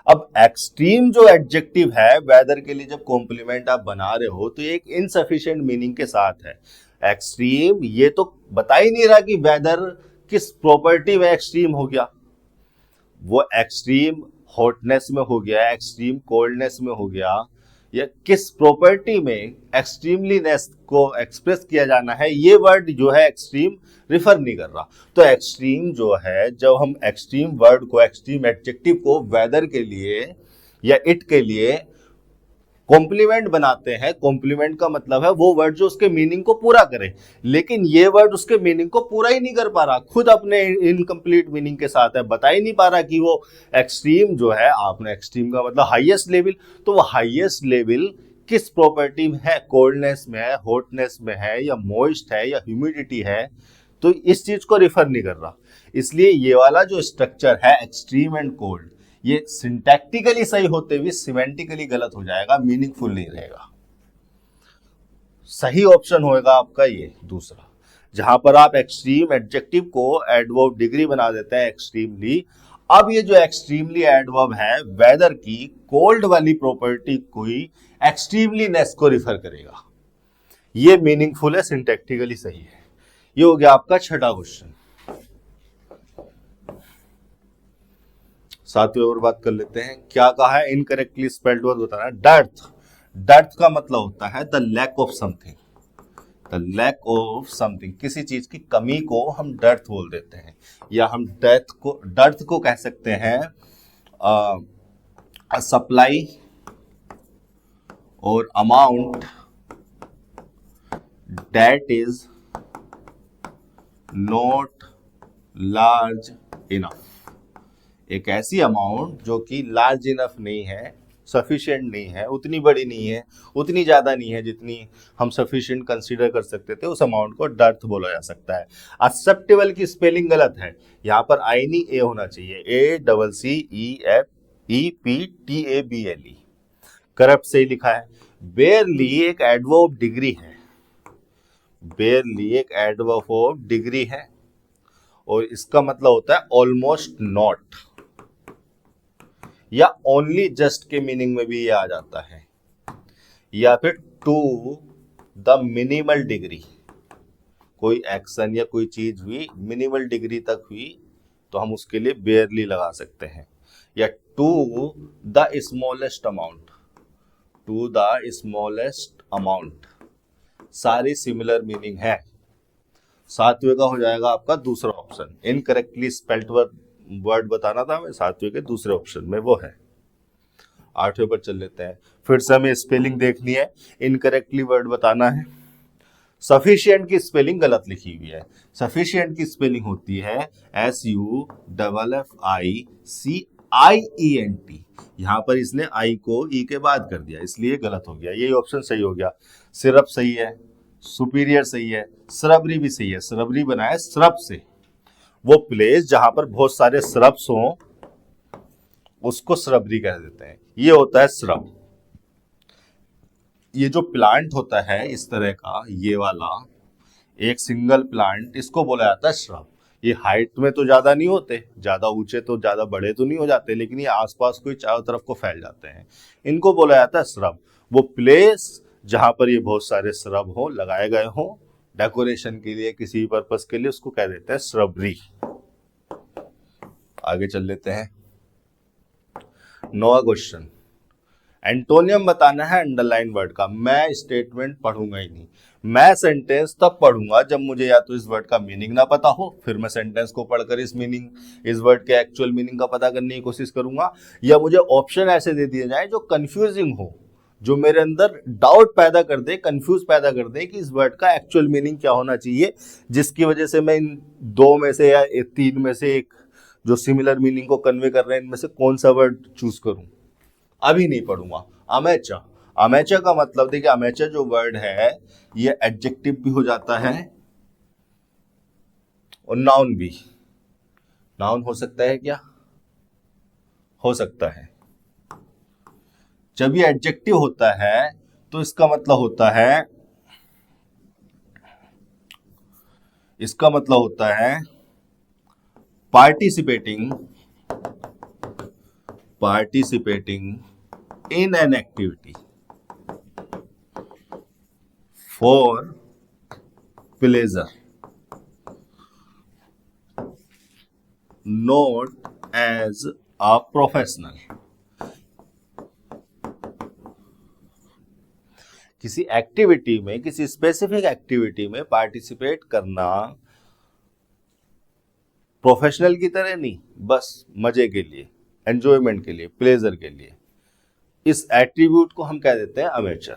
Speaker 1: अब एक्सट्रीम जो एडजेक्टिव है वेदर के लिए जब कॉम्प्लीमेंट आप बना रहे हो तो ये एक इनसफिशिएंट मीनिंग के साथ है। एक्सट्रीम ये तो बता ही नहीं रहा कि वेदर किस प्रॉपर्टी में एक्सट्रीम हो गया। वो एक्सट्रीम हॉटनेस में हो गया, एक्सट्रीम कोल्डनेस में हो गया, या किस प्रॉपर्टी में एक्सट्रीमलीनेस को एक्सप्रेस किया जाना है, ये वर्ड जो है एक्सट्रीम रिफर नहीं कर रहा। तो एक्सट्रीम जो है, जब हम एक्सट्रीम वर्ड को, एक्सट्रीम एडजेक्टिव को वेदर के लिए या इट के लिए कॉम्प्लीमेंट बनाते हैं, कॉम्प्लीमेंट का मतलब है वो वर्ड जो उसके मीनिंग को पूरा करे, लेकिन ये वर्ड उसके मीनिंग को पूरा ही नहीं कर पा रहा, खुद अपने इनकम्प्लीट मीनिंग के साथ है, बता ही नहीं पा रहा कि वो एक्सट्रीम जो है, आपने एक्सट्रीम का मतलब हाईएस्ट लेवल, तो वो हाईएस्ट लेवल किस प्रॉपर्टी में है, कोल्डनेस में है, हॉटनेस में है, या मॉइस्ट है, या ह्यूमिडिटी है, तो इस चीज को रिफर नहीं कर रहा। इसलिए ये वाला जो स्ट्रक्चर है एक्सट्रीम एंड कोल्ड, ये सिंटैक्टिकली सही होते हुए सिमेंटिकली गलत हो जाएगा, मीनिंगफुल नहीं रहेगा। सही ऑप्शन होएगा आपका ये दूसरा, जहां पर आप एक्सट्रीम एडजेक्टिव को एडवर्ब डिग्री बना देते हैं एक्सट्रीमली। अब ये जो एक्सट्रीमली एडवर्ब है वेदर की कोल्ड वाली प्रॉपर्टी कोई एक्सट्रीमलीनेस को रिफर करेगा, ये मीनिंगफुल है, सिंटैक्टिकली सही है। ये हो गया आपका छठा क्वेश्चन। सातवें और बात कर लेते हैं। क्या कहा है? इनकरेक्टली स्पेल्ड वर्ड बताना। डर्थ, डर्थ का मतलब होता है the lack of something, the lack of something, किसी चीज की कमी को हम डर्थ बोल देते हैं, या हम डर्थ को कह सकते हैं सप्लाई और amount that is not large enough, एक ऐसी अमाउंट जो कि लार्ज इनफ नहीं है, सफिशिएंट नहीं है, उतनी बड़ी नहीं है, उतनी ज्यादा नहीं है जितनी हम सफिशिएंट कंसीडर कर सकते थे, उस अमाउंट को डर्थ बोला जा सकता है। एक्सेप्टेबल की स्पेलिंग गलत है, यहाँ पर आई नहीं ए होना चाहिए, ACCEPTABLE, करप्ट से ही लिखा है। बेयरली एक एडवर्ब डिग्री है, बेयरली एक एडवर्ब ऑफ डिग्री है, और इसका मतलब होता है ऑलमोस्ट नॉट, या ओनली जस्ट के मीनिंग में भी ये आ जाता है, या फिर टू द मिनिमल डिग्री, कोई एक्शन या कोई चीज हुई मिनिमल डिग्री तक हुई तो हम उसके लिए बेयरली लगा सकते हैं, या to the smallest amount, to the smallest amount, सारी सिमिलर मीनिंग है। सातवें का हो जाएगा आपका दूसरा ऑप्शन, इनकरेक्टली स्पेल्ड वर्ड बताना था हमें, सातवें के दूसरे ऑप्शन में वो है। आठवें पर चल लेते हैं, फिर से हमें स्पेलिंग देखनी है, इनकरेक्टली वर्ड बताना है। सफिशिएंट की स्पेलिंग गलत लिखी हुई है, सफिशिएंट की स्पेलिंग होती है SUFFICIENT, यहां पर इसने आई को ई के बाद कर दिया इसलिए गलत हो गया, यही ऑप्शन सही हो गया। सिरप सही है, सुपीरियर सही है, सरबरी भी सही है, सरबरी बनाया श्रब से, वो प्लेस जहां पर बहुत सारे श्रब्स हों उसको श्रबरी कह देते हैं, ये होता है श्रब। ये जो प्लांट होता है इस तरह का, ये वाला एक सिंगल प्लांट, इसको बोला जाता है श्रब। ये हाइट में तो ज्यादा नहीं होते, ज्यादा ऊंचे तो ज्यादा बड़े तो नहीं हो जाते, लेकिन ये आसपास कोई चारों तरफ को फैल जाते हैं, इनको बोला जाता है श्रब। वो प्लेस जहां पर ये बहुत सारे श्रब हो, लगाए गए हो डेकोरेशन के लिए, किसी पर्पस के लिए, उसको कह देते हैं श्रबरी। आगे चल लेते हैं। नौवां क्वेश्चन, एंटोनियम बताना है अंडरलाइन वर्ड का। मैं स्टेटमेंट पढ़ूंगा ही नहीं, मैं सेंटेंस तब पढ़ूंगा जब मुझे या तो इस वर्ड का मीनिंग ना पता हो, फिर मैं सेंटेंस को पढ़कर इस वर्ड के एक्चुअल मीनिंग का पता करने की कोशिश करूंगा, या मुझे ऑप्शन ऐसे दे दिए जाए जो कंफ्यूजिंग हो, जो मेरे अंदर डाउट पैदा कर दे, कंफ्यूज पैदा कर दे कि इस वर्ड का एक्चुअल मीनिंग क्या होना चाहिए, जिसकी वजह से मैं इन दो में से या तीन में से एक जो सिमिलर मीनिंग को कन्वे कर रहे हैं इनमें से कौन सा वर्ड चूज करूं। अभी नहीं पढ़ूंगा। अमेचर, अमेचर का मतलब देखिए, अमेचर जो वर्ड है ये एडजेक्टिव भी हो जाता है और नाउन भी। नाउन हो सकता है क्या? हो सकता है। जब ये एडजेक्टिव होता है तो इसका मतलब होता है participating in an activity for pleasure, not as a professional। किसी एक्टिविटी में, किसी स्पेसिफिक एक्टिविटी में पार्टिसिपेट करना प्रोफेशनल की तरह नहीं, बस मजे के लिए, एंजॉयमेंट के लिए, प्लेजर के लिए। इस एट्रीब्यूट को हम कह देते हैं अमेचर।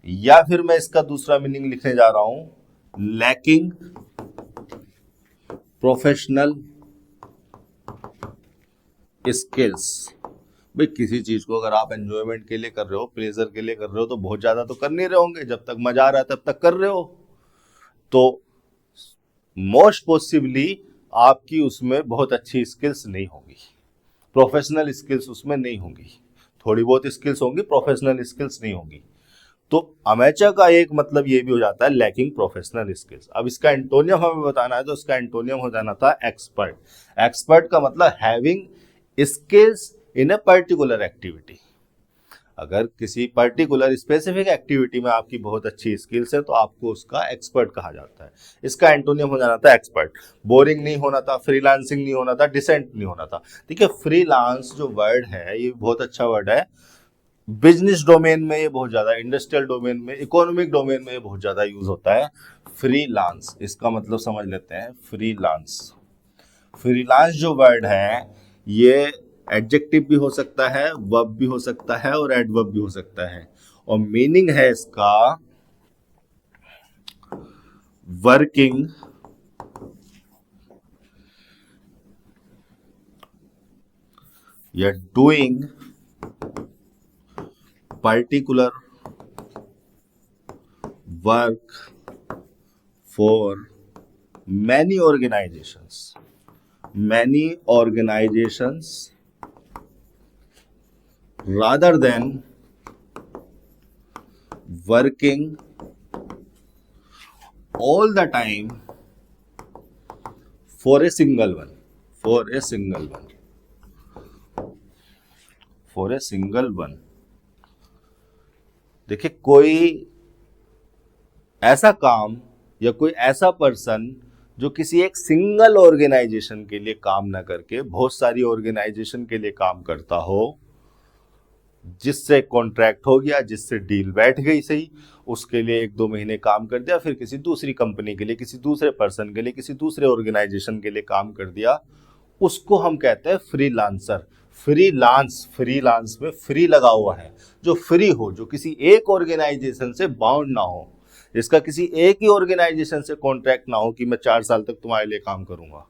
Speaker 1: या फिर मैं इसका दूसरा मीनिंग लिखने जा रहा हूं, लैकिंग प्रोफेशनल स्किल्स। भाई किसी चीज को अगर आप एंजॉयमेंट के लिए कर रहे हो, प्लेजर के लिए कर रहे हो, तो बहुत ज्यादा तो कर नहीं रहे होंगे, जब तक मजा आ रहा है तब तक कर रहे हो, तो मोस्ट पॉसिबली आपकी उसमें बहुत अच्छी स्किल्स नहीं होगी, प्रोफेशनल स्किल्स उसमें नहीं होंगी, थोड़ी बहुत स्किल्स होंगी, प्रोफेशनल स्किल्स नहीं होंगी। तो अमेचर का एक मतलब ये भी हो जाता है लैकिंग प्रोफेशनल स्किल्स। अब इसका एंटोनियम हमें बताना है, तो इसका एंटोनियम हो जाना था एक्सपर्ट। एक्सपर्ट का मतलब having skills in a particular activity. अगर किसी पर्टिकुलर स्पेसिफिक एक्टिविटी में आपकी बहुत अच्छी स्किल्स है तो आपको उसका एक्सपर्ट कहा जाता है। इसका एंटोनियम हो जाना था एक्सपर्ट। बोरिंग नहीं होना था, फ्रीलांसिंग नहीं होना था, डिसेंट नहीं होना था। देखिए फ्रीलांस जो वर्ड है ये बहुत अच्छा वर्ड है। बिजनेस डोमेन में ये बहुत ज्यादा, इंडस्ट्रियल डोमेन में, इकोनॉमिक डोमेन में ये बहुत ज्यादा यूज होता है फ्रीलांस। इसका मतलब समझ लेते हैं फ्रीलांस। फ्रीलांस जो वर्ड है ये एडजेक्टिव भी हो सकता है, वर्ब भी हो सकता है और एडवर्ब भी हो सकता है, और मीनिंग है इसका वर्किंग या doing particular work for many organizations rather than working all the time for a single one। देखिए कोई ऐसा काम या कोई ऐसा पर्सन जो किसी एक सिंगल ऑर्गेनाइजेशन के लिए काम ना करके बहुत सारी ऑर्गेनाइजेशन के लिए काम करता हो, जिससे कॉन्ट्रैक्ट हो गया, जिससे डील बैठ गई सही, उसके लिए 1-2 महीने काम कर दिया, फिर किसी दूसरी कंपनी के लिए, किसी दूसरे पर्सन के लिए, किसी दूसरे ऑर्गेनाइजेशन के लिए काम कर दिया, उसको हम कहते हैं फ्रीलांसर। फ्रीलांस में फ्री लगा हुआ है, जो फ्री हो, जो किसी एक ऑर्गेनाइजेशन से बाउंड ना हो, जिसका किसी एक ही ऑर्गेनाइजेशन से कॉन्ट्रैक्ट ना हो कि मैं 4 साल तक तुम्हारे लिए काम करूंगा।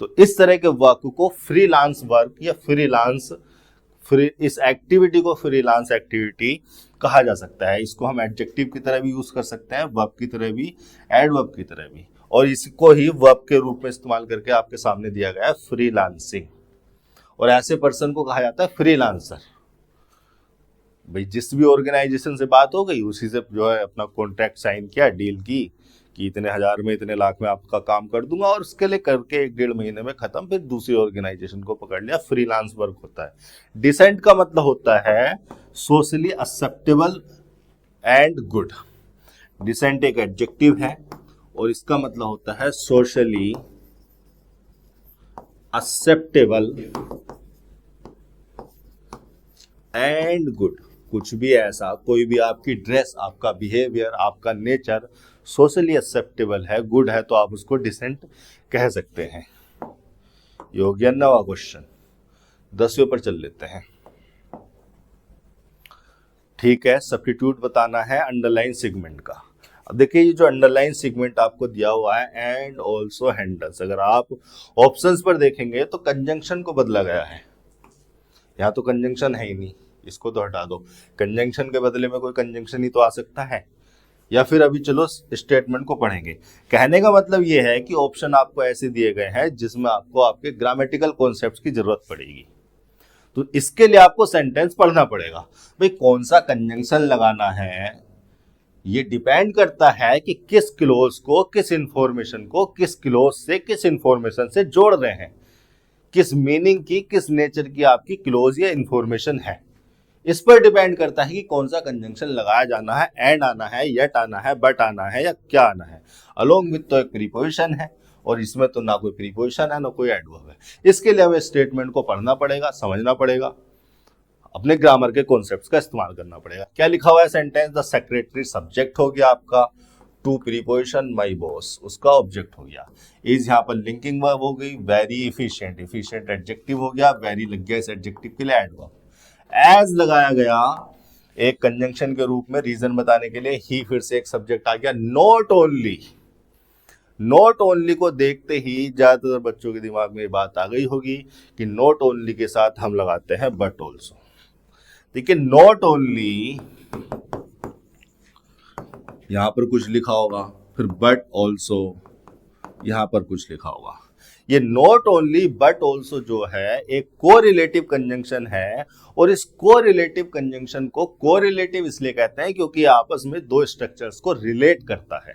Speaker 1: तो इस तरह के वर्क को फ्रीलांस वर्क या इस एक्टिविटी को फ्रीलांस एक्टिविटी कहा जा सकता है। इसको हम एडजेक्टिव की तरह भी यूज कर सकते हैं, वर्ब की तरह भी, एडवर्ब की तरह भी, और इसको ही वर्ब के रूप में इस्तेमाल करके आपके सामने दिया गया है फ्रीलांसिंग। और ऐसे पर्सन को कहा जाता है फ्रीलांसर। भाई जिस भी ऑर्गेनाइजेशन से बात हो गई, उसी से जो है अपना कॉन्ट्रैक्ट साइन किया, डील की कि इतने हजार में, इतने लाख में आपका काम कर दूंगा, और उसके लिए करके 1-1.5 महीने में खत्म, फिर दूसरी ऑर्गेनाइजेशन को पकड़ लिया। फ्रीलांस वर्क होता है। डिसेंट का मतलब होता है socially acceptable and good. Decent एक एडजेक्टिव है और इसका मतलब होता है सोशली एक्सेप्टेबल एंड गुड। कुछ भी ऐसा, कोई भी आपकी ड्रेस, आपका बिहेवियर, आपका नेचर सोशली एक्सेप्टेबल है, गुड है, तो आप उसको डिसेंट कह सकते हैं। ये हो गया 9वां क्वेश्चन। 10वें पर चल लेते हैं। ठीक है, सब्स्टिट्यूट बताना है अंडरलाइन सेगमेंट का। अब देखिए, ये जो अंडरलाइन सेगमेंट आपको दिया हुआ है एंड ऑल्सो हैंडल्स, अगर आप ऑप्शंस पर देखेंगे तो कंजंक्शन को बदला गया है। यहाँ तो कंजंक्शन है ही नहीं, इसको तो हटा दो। कंजंक्शन के बदले में कोई कंजंक्शन ही तो आ सकता है, या फिर अभी चलो स्टेटमेंट को पढ़ेंगे। कहने का मतलब ये है कि ऑप्शन आपको ऐसे दिए गए हैं जिसमें आपको आपके ग्रामेटिकल कॉन्सेप्ट्स की जरूरत पड़ेगी, तो इसके लिए आपको सेंटेंस पढ़ना पड़ेगा। भाई कौन सा कंजंक्शन लगाना है, ये डिपेंड करता है कि किस क्लोज को, किस इंफॉर्मेशन को किस क्लोज से, किस इंफॉर्मेशन से जोड़ रहे हैं, किस मीनिंग की, किस नेचर की आपकी क्लोज या इंफॉर्मेशन है। इस पर डिपेंड करता है कि कौन सा कंजंक्शन लगाया जाना है। एंड आना है, यट आना है, बट आना है, या क्या आना है। अलोंग विथ तो एक प्रीपोजिशन है, और इसमें तो ना कोई प्रीपोजिशन है ना कोई एडवर्ब है। इसके लिए हमें स्टेटमेंट को पढ़ना पड़ेगा, समझना पड़ेगा, अपने ग्रामर के कॉन्सेप्ट्स का इस्तेमाल करना पड़ेगा। क्या लिखा हुआ है सेंटेंस, द सेक्रेटरी सब्जेक्ट हो गया आपका, टू प्रीपोजिशन माई बॉस उसका ऑब्जेक्ट हो गया, इज यहाँ पर लिंकिंग वर्ब हो गई, वेरी इफिशिएंट, इफिशिएंट एडजेक्टिव हो गया, वेरी लग गया इस एडजेक्टिव के लिए एडवर्ब, एज लगाया गया एक कंजंक्शन के रूप में रीजन बताने के लिए, ही फिर से एक सब्जेक्ट आ गया। नॉट ओनली, नॉट ओनली को देखते ही ज्यादातर बच्चों के दिमाग में ये बात आ गई होगी कि नॉट ओनली के साथ हम लगाते हैं बट ऑल्सो। देखिए नॉट ओनली, यहां पर कुछ लिखा होगा, फिर बट ऑल्सो यहां पर कुछ लिखा होगा। ये नॉट ओनली बट ऑल्सो जो है एक कोरिलेटिव कंजंक्शन है, और इस कोरिलेटिव कंजंक्शन को कोरिलेटिव इसलिए कहते हैं क्योंकि आपस में दो स्ट्रक्चर्स को रिलेट करता है।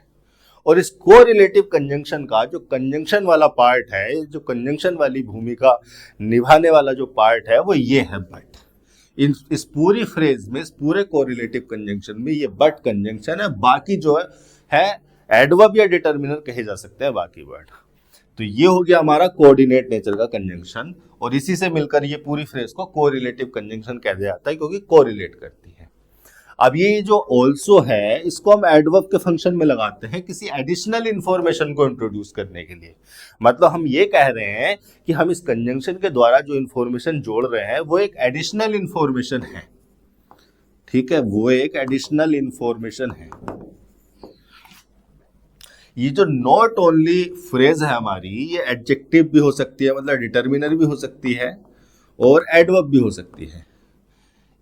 Speaker 1: और इस कोरिलेटिव कंजंक्शन का जो कंजंक्शन वाला पार्ट है, जो कंजंक्शन वाली भूमिका निभाने वाला जो पार्ट है, वो ये है बट। इस पूरी फ्रेज में, इस पूरे कोरिलेटिव कंजंक्शन में ये बट कंजंक्शन है। बाकी जो है एडवर्ब या डिटर्मिनर कहे जा सकते हैं बाकी वर्ड। तो ये हो गया हमारा कोऑर्डिनेट नेचर का कंजंक्शन, और इसी से मिलकर ये पूरी फ्रेज को कोरिलेटिव कंजंक्शन कहा जाता है क्योंकि कोरिलेट करती है। अब ये जो ऑल्सो है, इसको हम एडवर्ब के फंक्शन में लगाते हैं किसी एडिशनल इंफॉर्मेशन को इंट्रोड्यूस करने के लिए। मतलब हम ये कह रहे हैं कि हम इस कंजंक्शन के द्वारा जो इंफॉर्मेशन जोड़ रहे हैं वो एक एडिशनल इंफॉर्मेशन है। ठीक है, वो एक एडिशनल इंफॉर्मेशन है। ये जो नॉट ओनली फ्रेज है हमारी, ये एडजेक्टिव भी हो सकती है, मतलब डिटर्मिनर भी हो सकती है, और एडवर्ब भी हो सकती है।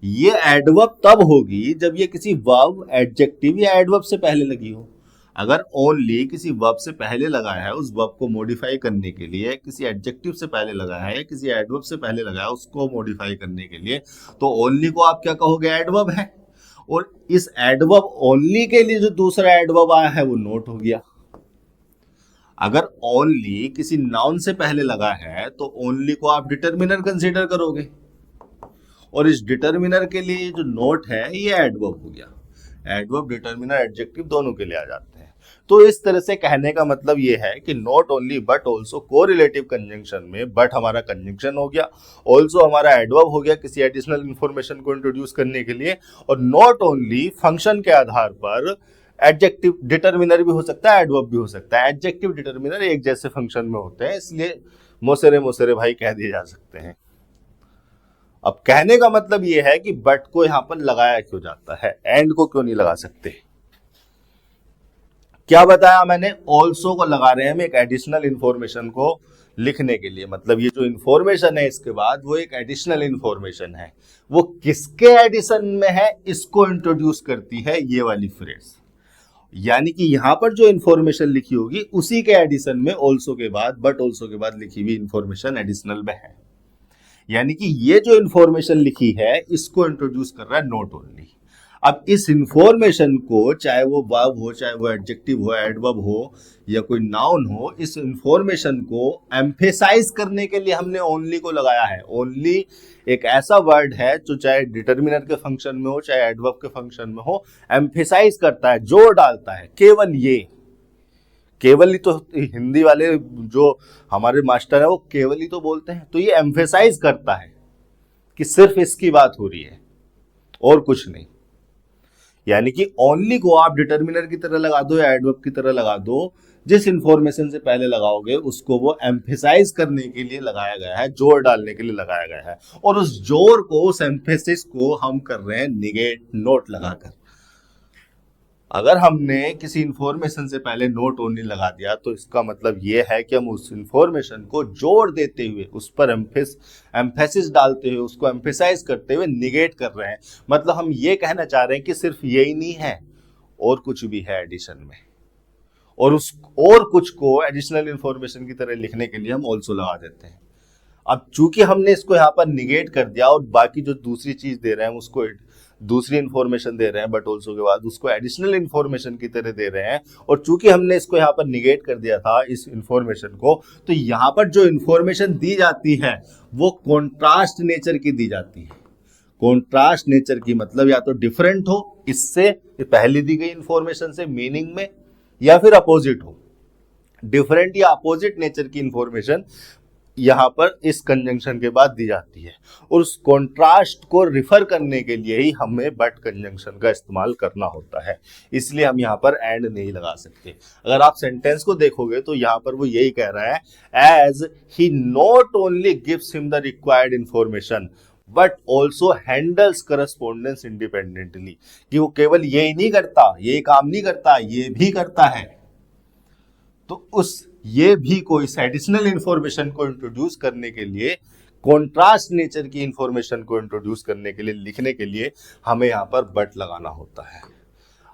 Speaker 1: ये एडवर्ब तब होगी जब ये किसी वर्ब, एडजेक्टिव या एडवर्ब से पहले लगी हो। अगर ओनली किसी वर्ब से पहले लगा है, उस वर्ब को मॉडिफाई करने के लिए, किसी एडजेक्टिव से पहले लगा है, किसी एडवर्ब से पहले लगा है उसको मॉडिफाई करने के लिए, तो ओनली को आप क्या कहोगे, एडवर्ब है। और इस एडवर्ब ओनली के लिए जो दूसरा एडवर्ब आया है वो नोट हो गया। अगर ओनली किसी नाउन से पहले लगा है तो ओनली को आप डिटर्मिनर कंसीडर करोगे, और इस डिटर्मिनर के लिए जो नोट है ये एडवर्ब हो गया। एडवर्ब, डिटर्मिनर, एडजेक्टिव दोनों के लिए आ जाते हैं। तो इस तरह से कहने का मतलब ये है कि not only but also correlative conjunction में बट हमारा कंजंक्शन हो गया, ऑल्सो हमारा एडवर्ब हो गया किसी एडिशनल इंफॉर्मेशन को इंट्रोड्यूस करने के लिए, और नॉट ओनली फंक्शन के आधार पर एडजेक्टिव डिटर्मिनर भी हो सकता है, एडवर्ब भी हो सकता है। एडजेक्टिव डिटर्मिनर एक जैसे फंक्शन में होते हैं, इसलिए मोसेरे मोसेरे भाई कह दिए जा सकते हैं। अब कहने का मतलब यह है कि बट को यहां पर लगाया क्यों जाता है, एंड को क्यों नहीं लगा सकते। क्या बताया मैंने, ऑल्सो को लगा रहे हैं हम एक एडिशनल इंफॉर्मेशन को लिखने के लिए। मतलब ये जो इंफॉर्मेशन है इसके बाद वो एक एडिशनल इंफॉर्मेशन है, वो किसके एडिशन में है इसको इंट्रोड्यूस करती है ये वाली फ्रेज। यानी कि यहां पर जो इंफॉर्मेशन लिखी होगी उसी के एडिशन में ऑल्सो के बाद, बट ऑल्सो के बाद लिखी हुई इंफॉर्मेशन एडिशनल में है। यानी कि ये जो इंफॉर्मेशन लिखी है इसको इंट्रोड्यूस कर रहा है नॉट ओनली। अब इस इंफॉर्मेशन को, चाहे वो वर्ब हो, चाहे वो एडजेक्टिव हो, एडवर्ब हो, या कोई नाउन हो, इस इंफॉर्मेशन को एम्फेसाइज करने के लिए हमने ओनली को लगाया है। ओनली एक ऐसा वर्ड है जो चाहे डिटर्मिनर के फंक्शन में हो, चाहे एडवर्ब के फंक्शन में हो, एम्फेसाइज करता है, जोर डालता है। केवल ये, केवल ही तो हिंदी वाले जो हमारे मास्टर है वो केवल ही तो बोलते हैं, तो ये एम्फेसाइज करता है कि सिर्फ इसकी बात हो रही है। और कुछ नहीं। यानी कि ओनली को आप डिटर्मिनर की तरह लगा दो या एडवर्ब की तरह लगा दो, जिस इंफॉर्मेशन से पहले लगाओगे उसको वो एम्फेसाइज करने के लिए लगाया गया है, जोर डालने के लिए लगाया गया है, और उस जोर को, उस एम्फेसिस को हम कर रहे हैं निगेट नोट लगाकर। अगर हमने किसी इंफॉर्मेशन से पहले नोट ओनली लगा दिया तो इसका मतलब ये है कि हम उस इंफॉर्मेशन को जोर देते हुए, उस पर एम्फेसिस डालते हुए, उसको एम्फेसाइज करते हुए निगेट कर रहे हैं। मतलब हम ये कहना चाह रहे हैं कि सिर्फ यही नहीं है, और कुछ भी है एडिशन में, और उस और कुछ को एडिशनल इंफॉर्मेशन की तरह लिखने के लिए हम ऑल्सो लगा देते हैं। अब चूंकि हमने इसको यहाँ पर निगेट कर दिया और बाकी जो दूसरी चीज दे रहे हैं उसको, दूसरी इंफॉर्मेशन दे रहे हैं बट ऑल्सो के बाद उसको एडिशनल इंफॉर्मेशन की तरह दे रहे हैं, और चूंकि हमने इसको यहाँ पर निगेट कर दिया था इस इंफॉर्मेशन को, तो यहाँ पर जो इंफॉर्मेशन दी जाती है वो कॉन्ट्रास्ट नेचर की दी जाती है। कॉन्ट्रास्ट नेचर की मतलब या तो डिफरेंट हो इससे, पहले दी गई इंफॉर्मेशन से मीनिंग में, या फिर अपोजिट हो। डिफरेंट या अपोजिट नेचर की इंफॉर्मेशन यहां पर इस कंजंक्शन के बाद दी जाती है, और उस कॉन्ट्रास्ट को रिफर करने के लिए ही हमें बट कंजंक्शन का इस्तेमाल करना होता है। इसलिए हम यहां पर एंड नहीं लगा सकते। अगर आप सेंटेंस को देखोगे तो यहां पर वो यही कह रहा है, as he not only gives him the required information but also handles correspondence independently, कि वो केवल यही नहीं करता, ये काम नहीं करता, ये भी करता है। तो उस ये भी को, इस एडिशनल इंफॉर्मेशन को इंट्रोड्यूस करने के लिए, कॉन्ट्रास्ट नेचर की इंफॉर्मेशन को इंट्रोड्यूस करने के लिए, लिखने के लिए हमें यहां पर बट लगाना होता है।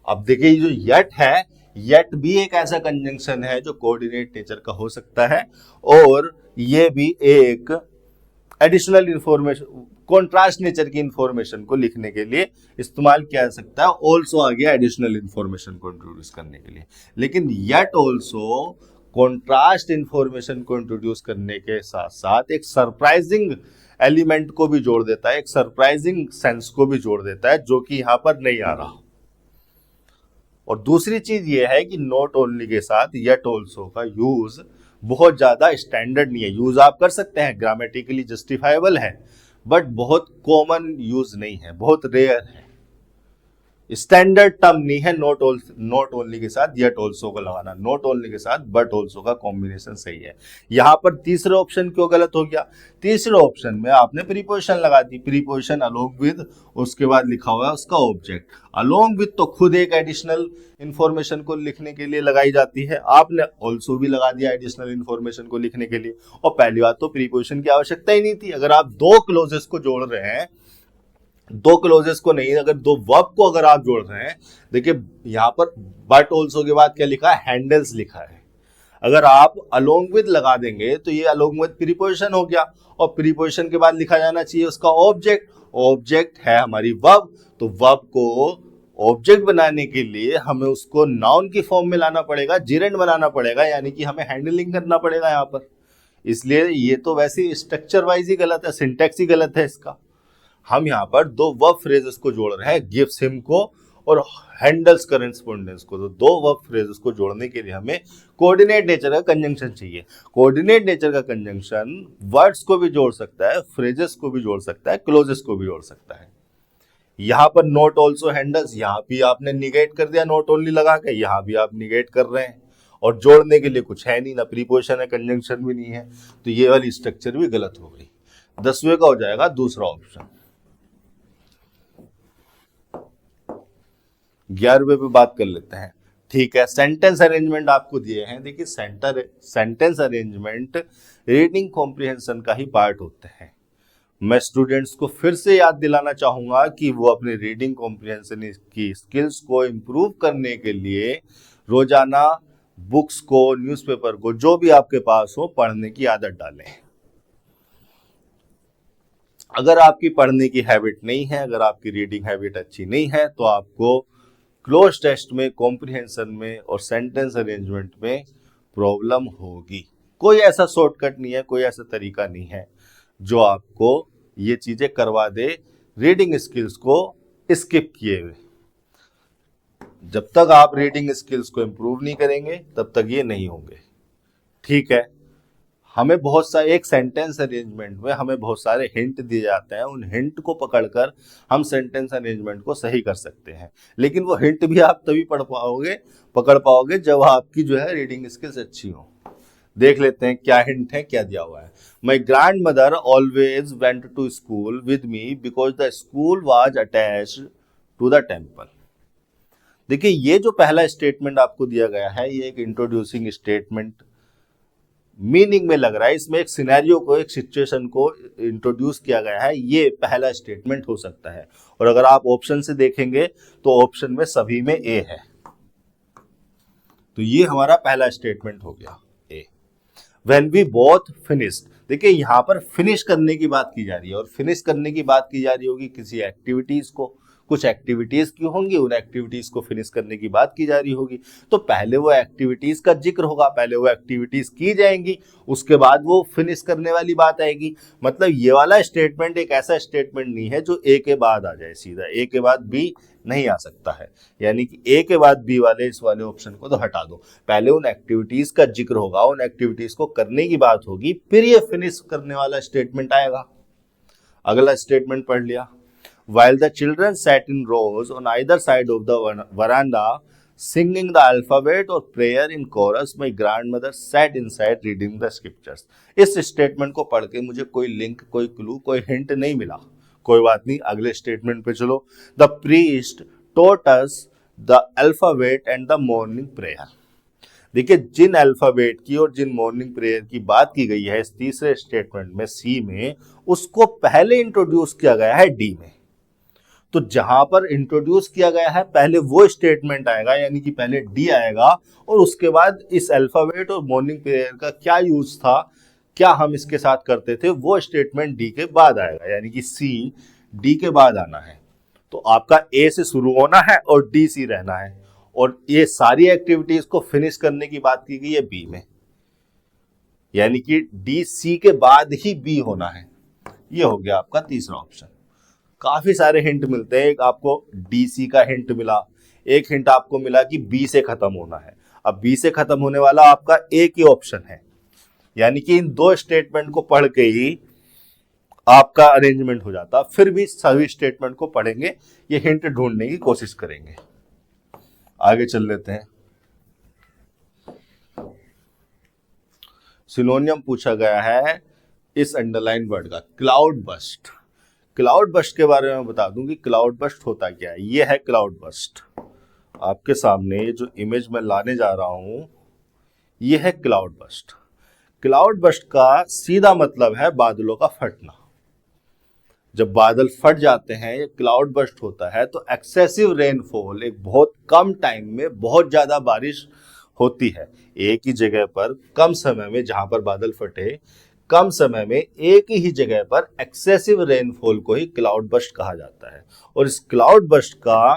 Speaker 1: अब देखिए जो यट है, यट भी एक ऐसा कंजंक्शन है जो कोऑर्डिनेट नेचर का हो सकता है, और ये भी एक एडिशनल इंफॉर्मेशन, कॉन्ट्रास्ट नेचर की इंफॉर्मेशन को लिखने के लिए इस्तेमाल किया जा सकता है। ऑल्सो आ गया एडिशनल इंफॉर्मेशन को इंट्रोड्यूस करने के लिए, लेकिन येट ऑल्सो कॉन्ट्रास्ट इंफॉर्मेशन को इंट्रोड्यूस करने के साथ साथ एक सरप्राइजिंग एलिमेंट को भी जोड़ देता है, एक सरप्राइजिंग सेंस को भी जोड़ देता है, जो कि यहां पर नहीं आ रहा। और दूसरी चीज ये है कि नॉट ओनली के साथ येट ऑल्सो का यूज बहुत ज्यादा स्टैंडर्ड नहीं है। यूज आप कर सकते हैं, ग्रामेटिकली जस्टिफाइबल है, बट बहुत कॉमन यूज नहीं है, बहुत रेयर है, स्टैंडर्ड टर्म नहीं है। नॉट ओनली के साथ येट ऑल्सो को लगाना, नॉट ओनली के साथ बट ऑल्सो का कॉम्बिनेशन सही है। यहां पर तीसरा ऑप्शन क्यों गलत हो गया? तीसरे ऑप्शन में आपने प्रीपोजिशन लगा दी, प्रीपोजिशन अलोंग विद, उसके बाद लिखा हुआ है उसका ऑब्जेक्ट। अलोंग विद तो खुद एक एडिशनल इंफॉर्मेशन को लिखने के लिए लगाई जाती है, आपने ऑल्सो भी लगा दिया एडिशनल इंफॉर्मेशन को लिखने के लिए। और पहली बात तो प्रीपोजिशन की आवश्यकता ही नहीं थी। अगर आप दो क्लोजेस को जोड़ रहे हैं, दो क्लोजेस को नहीं, अगर दो वर्ब को अगर आप जोड़ रहे हैं, देखिए यहां पर बट ऑल्सो के बाद क्या लिखा है? हैंडल्स लिखा है। अगर आप अलोंग विद लगा देंगे तो ये अलोंग विद प्रीपोजिशन हो गया, और प्रीपोजिशन के बाद लिखा जाना चाहिए उसका ऑब्जेक्ट। ऑब्जेक्ट है हमारी वर्ब, तो वर्ब को ऑब्जेक्ट बनाने के लिए हमें उसको नाउन की फॉर्म में लाना पड़ेगा, जिरेंड बनाना पड़ेगा, यानी कि हमें हैंडलिंग करना पड़ेगा यहां पर। इसलिए ये तो वैसे स्ट्रक्चर वाइज ही गलत है, सिंटैक्स ही गलत है इसका। हम यहां पर दो वर्ब फ्रेजेस को जोड़ रहे हैं, गिव्स हिम को और हैंडल्स करस्पॉन्डेंस को। तो दो वर्ब फ्रेजेस को जोड़ने के लिए हमें कोऑर्डिनेट नेचर का कंजंक्शन चाहिए। कोऑर्डिनेट नेचर का कंजंक्शन वर्ड्स को भी जोड़ सकता है, फ्रेजेस को भी जोड़ सकता है, क्लोजेस को भी जोड़ सकता है। यहां पर नॉट ऑल्सो हैंडल्स, यहां भी आपने निगेट कर दिया नॉट ओनली लगा के, यहां भी आप निगेट कर रहे हैं, और जोड़ने के लिए कुछ है नहीं, ना प्रीपोजिशन है, कंजंक्शन भी नहीं है, तो ये वाली स्ट्रक्चर भी गलत हो गई। 10वें का हो जाएगा दूसरा ऑप्शन। 11वें पे बात कर लेते हैं। ठीक है, सेंटेंस अरेंजमेंट आपको दिए हैं। देखिए सेंटेंस अरेंजमेंट रीडिंग कॉम्प्रिहेंशन का ही पार्ट होते हैं। मैं स्टूडेंट्स को फिर से याद दिलाना चाहूंगा कि वो अपने रीडिंग कॉम्प्रिहेंशन की स्किल्स को इम्प्रूव करने के लिए रोजाना बुक्स को, न्यूज़पेपर को, जो भी आपके पास हो, पढ़ने की आदत डालें। अगर आपकी पढ़ने की हैबिट नहीं है, अगर आपकी रीडिंग हैबिट अच्छी नहीं है, तो आपको क्लोज टेस्ट में, कॉम्प्रिहेंशन में और सेंटेंस अरेंजमेंट में प्रॉब्लम होगी। कोई ऐसा शॉर्टकट नहीं है, कोई ऐसा तरीका नहीं है जो आपको ये चीजें करवा दे रीडिंग स्किल्स को स्किप किए हुए। जब तक आप रीडिंग स्किल्स को इंप्रूव नहीं करेंगे तब तक ये नहीं होंगे। ठीक है, हमें बहुत सारे एक सेंटेंस अरेंजमेंट में हमें बहुत सारे हिंट दिए जाते हैं, उन हिंट को पकड़कर हम सेंटेंस अरेंजमेंट को सही कर सकते हैं। लेकिन वो हिंट भी आप तभी पकड़ पाओगे जब आपकी जो है रीडिंग स्किल्स अच्छी हो। देख लेते हैं क्या हिंट है, क्या दिया हुआ है। My grandmother always went to school with me because the school was attached to the temple. देखिए ये जो पहला स्टेटमेंट आपको दिया गया है ये एक इंट्रोड्यूसिंग स्टेटमेंट मीनिंग में लग रहा है, इसमें एक सिनेरियो को, एक सिचुएशन को इंट्रोड्यूस किया गया है, ये पहला स्टेटमेंट हो सकता है। और अगर आप ऑप्शन से देखेंगे तो ऑप्शन में सभी में ए है, तो ये हमारा पहला स्टेटमेंट हो गया ए। व्हेन वी बोथ फिनिश्ड, देखिए यहां पर फिनिश करने की बात की जा रही है, और फिनिश करने की बात की जा रही होगी किसी एक्टिविटीज को, कुछ एक्टिविटीज की होंगी, उन एक्टिविटीज को फिनिश करने की बात की जा रही होगी। तो पहले वो एक्टिविटीज का जिक्र होगा, पहले वो एक्टिविटीज की जाएंगी, उसके बाद वो फिनिश करने वाली बात आएगी। मतलब ये वाला स्टेटमेंट एक ऐसा स्टेटमेंट नहीं है जो ए के बाद आ जाए, सीधा ए के बाद बी नहीं आ सकता है। यानी कि ए के बाद बी वाले इस वाले ऑप्शन को तो हटा दो, पहले उन एक्टिविटीज का जिक्र होगा, उन एक्टिविटीज को करने की बात होगी, फिर ये फिनिश करने वाला स्टेटमेंट आएगा। अगला स्टेटमेंट पढ़ लिया। While the children sat in rows on either side of the veranda, singing the alphabet or prayer in chorus, my grandmother sat inside reading the scriptures. इस स्टेटमेंट को पढ़ के मुझे कोई लिंक, कोई क्लू, कोई हिंट नहीं मिला, कोई बात नहीं, अगले स्टेटमेंट पे चलो। The priest taught us the alphabet and the morning prayer. देखिए जिन अल्फाबेट की और जिन मॉर्निंग प्रेयर की बात की गई है इस तीसरे स्टेटमेंट में, सी में, उसको पहले इंट्रोड्यूस किया गया है डी में। तो जहां पर इंट्रोड्यूस किया गया है पहले वो स्टेटमेंट आएगा, यानी कि पहले डी आएगा, और उसके बाद इस अल्फाबेट और मॉर्निंग प्रेयर का क्या यूज था, क्या हम इसके साथ करते थे, वो स्टेटमेंट डी के बाद आएगा, यानी कि सी डी के बाद आना है। तो आपका ए से शुरू होना है और डी सी रहना है, और ये सारी एक्टिविटीज को फिनिश करने की बात की गई है बी में, यानी कि डी सी के बाद ही बी होना है। ये हो गया आपका तीसरा ऑप्शन। काफी सारे हिंट मिलते हैं, एक आपको डीसी का हिंट मिला, एक हिंट आपको मिला कि बी से खत्म होना है। अब बी से खत्म होने वाला आपका एक ही ऑप्शन है, यानी कि इन दो स्टेटमेंट को पढ़ के ही आपका अरेंजमेंट हो जाता। फिर भी सभी स्टेटमेंट को पढ़ेंगे, ये हिंट ढूंढने की कोशिश करेंगे। आगे चल लेते हैं। सिनोनियम पूछा गया है इस अंडरलाइन वर्ड का, क्लाउड बस्ट। क्लाउड बस्ट के बारे में बता दूं कि क्लाउड बस्ट होता क्या है। ये है क्लाउड बस्ट, आपके सामने जो इमेज में लाने जा रहा हूं ये है क्लाउड बस्ट। क्लाउड बस्ट का सीधा मतलब है बादलों का फटना। जब बादल फट जाते हैं, ये क्लाउड बस्ट होता है, तो एक्सेसिव रेनफॉल, एक बहुत कम टाइम में बहुत ज्यादा बारिश होती है एक ही जगह पर कम समय में। जहां पर बादल फटे कम समय में एक ही जगह पर एक्सेसिव रेनफॉल को ही क्लाउड बस्ट कहा जाता है। और इस क्लाउड बस्ट का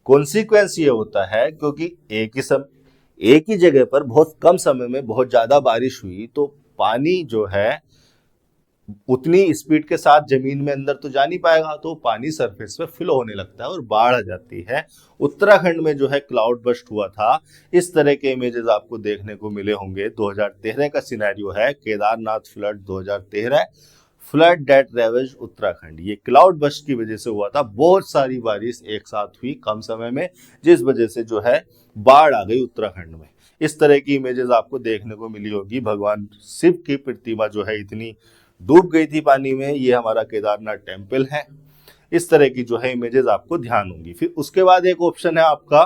Speaker 1: कॉन्सिक्वेंस ये होता है, क्योंकि एक ही जगह पर बहुत कम समय में बहुत ज्यादा बारिश हुई, तो पानी जो है उतनी स्पीड के साथ जमीन में अंदर तो जा नहीं पाएगा, तो पानी सरफेस पे फिल होने लगता है और बाढ़ आ जाती है। उत्तराखंड में जो है क्लाउड बस्ट हुआ था, इस तरह के इमेजेस आपको देखने को मिले होंगे। 2013 का सिनेरियो है, Kedarnath flood 2013, flood that ravaged Uttarakhand. ये क्लाउड बस्ट की वजह से हुआ था, बहुत सारी बारिश एक साथ हुई कम समय में, जिस वजह से जो है बाढ़ आ गई उत्तराखंड में। इस तरह की इमेजेस आपको देखने को मिली होगी। भगवान शिव की प्रतिमा जो है इतनी डूब गई थी पानी में। ये हमारा केदारनाथ टेम्पल है। इस तरह की जो है इमेजेस आपको ध्यान होंगी। फिर उसके बाद एक ऑप्शन है आपका,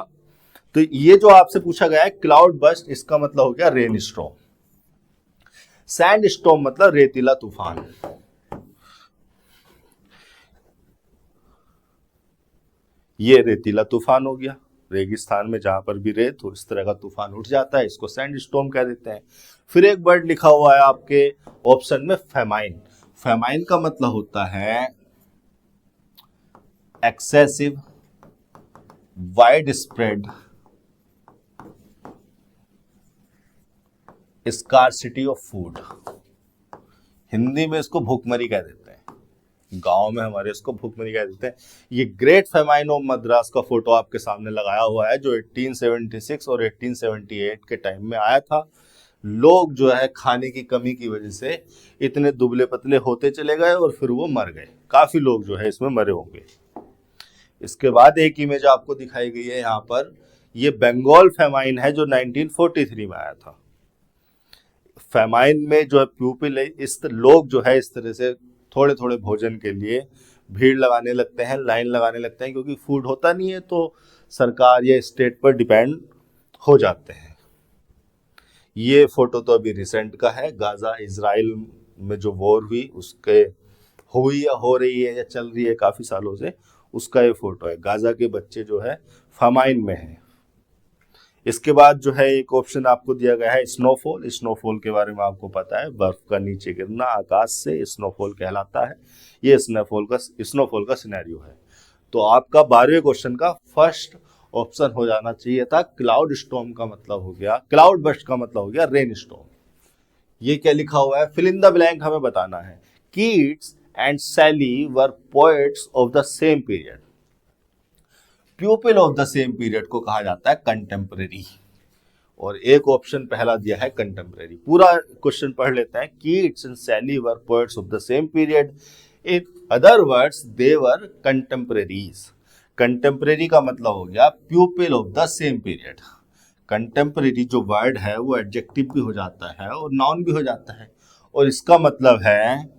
Speaker 1: तो ये जो आपसे पूछा गया है क्लाउड बस्ट, इसका मतलब हो गया रेन स्टॉर्म। सैंड स्टॉर्म मतलब रेतीला तूफान। ये रेतीला तूफान हो गया, रेगिस्तान में जहां पर भी रेत हो इस तरह का तूफान उठ जाता है, इसको सैंड स्टॉर्म कह देते हैं। फिर एक वर्ड लिखा हुआ है आपके ऑप्शन में, फेमाइन। फेमाइन का मतलब होता है excessive wide spread scarcity of food. Hindi में इसको भूखमरी कह देते हैं, गांव में हमारे इसको भूखमरी कह देते हैं। ये ग्रेट फेमाइन ऑफ मद्रास का फोटो आपके सामने लगाया हुआ है, जो 1876 और 1878 के टाइम में आया था। लोग जो है खाने की कमी की वजह से इतने दुबले पतले होते चले गए और फिर वो मर गए। काफी लोग जो है इसमें मरे होंगे। इसके बाद एक इमेज आपको दिखाई गई है यहाँ पर, ये बंगाल फेमाइन है जो 1943 में आया था। फेमाइन में जो है प्यूपिल, इस लोग जो है इस तरह से थोड़े थोड़े भोजन के लिए भीड़ लगाने लगते हैं, लाइन लगाने लगते हैं, क्योंकि फूड होता नहीं है तो सरकार या स्टेट पर डिपेंड हो जाते हैं। ये फोटो तो अभी रिसेंट का है, गाजा इजराइल में जो वॉर हुई उसके हुई या हो रही है या चल रही है काफी सालों से, उसका ये फोटो है। गाजा के बच्चे जो है फेमाइन में हैं। इसके बाद जो है एक ऑप्शन आपको दिया गया है स्नोफॉल। स्नोफॉल के बारे में आपको पता है, बर्फ का नीचे गिरना आकाश से स्नोफॉल कहलाता है। ये स्नोफॉल का सिनेरियो है। तो आपका 12वें क्वेश्चन का फर्स्ट ऑप्शन हो जाना चाहिए था। क्लाउड स्टॉर्म का मतलब हो गया, क्लाउड बर्स्ट का मतलब हो गया रेन स्टॉर्म। ये क्या लिखा हुआ है, फिल इन द ब्लैंक हमें बताना है। Keats and Shelley were poets of the same period. Pupil of the same period को कहा जाता है कंटेम्परेरी। और एक ऑप्शन पहला दिया है कंटेम्परेरी। पूरा क्वेश्चन पढ़ लेते हैं। Keats and Shelley were poets of the same period, in other words they were contemporaries. Contemporary का मतलब हो गया pupil of the same period. Contemporary जो वर्ड है वो एडजेक्टिव भी हो जाता है और नाउन भी हो जाता है, और इसका मतलब है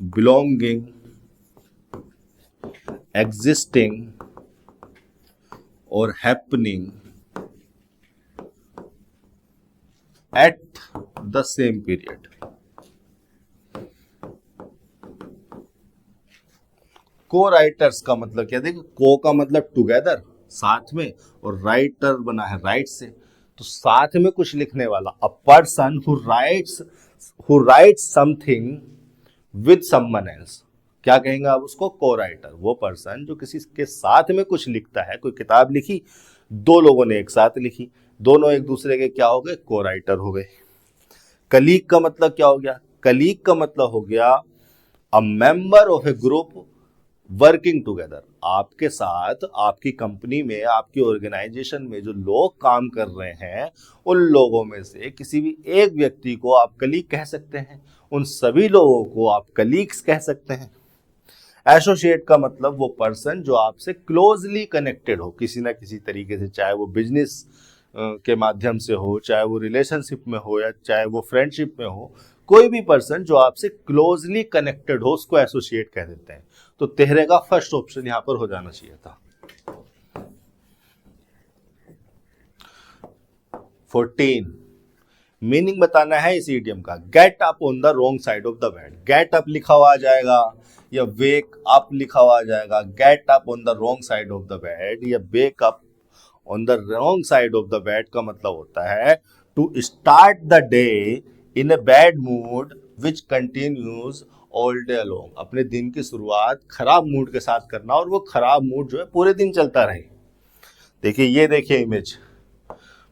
Speaker 1: बिलोंगिंग, एग्जिस्टिंग और happening at the same period. को राइटर्स का मतलब क्या, देखिए को का मतलब टुगेदर, साथ में, और राइटर बना है राइट से, तो साथ में कुछ लिखने वाला। A person who rights something with someone else, क्या कहेंगे आप उसको, को राइटर। वो पर्सन जो किसी के साथ में कुछ लिखता है। कोई किताब लिखी, दो लोगों ने एक साथ लिखी, दोनों एक दूसरे के क्या हो गए, को राइटर हो गए। कलीग का मतलब क्या हो गया, कलीग का मतलब हो गया a member of A group working together. आपके साथ आपकी कंपनी में, आपकी ऑर्गेनाइजेशन में जो लोग काम कर रहे हैं, उन लोगों में से किसी भी एक व्यक्ति को आप कलीग कह सकते हैं। उन सभी लोगों को आप कलीग्स कह सकते हैं। एसोसिएट का मतलब वो पर्सन जो आपसे क्लोजली कनेक्टेड हो किसी ना किसी तरीके से, चाहे वो बिजनेस के माध्यम से हो, चाहे वो रिलेशनशिप में हो, या चाहे वो फ्रेंडशिप में हो। कोई भी पर्सन जो आपसे क्लोजली कनेक्टेड हो उसको एसोसिएट कह देते हैं। तो तेहरे का फर्स्ट ऑप्शन यहां पर हो जाना चाहिए था। 14 मीनिंग बताना है इस इडियम का। Gate up on the wrong side of the bed. Get up लिखा हुआ आ जाएगा या वेक अप लिखा हुआ आ जाएगा। Get up on the wrong side of the bed या wake up on the wrong side of the bed का मतलब होता है to start the day in a bad mood which continues all day long. अपने दिन की शुरुआत खराब मूड के साथ करना, और वो खराब मूड जो है पूरे दिन चलता रहे। देखिए, ये देखिए इमेज,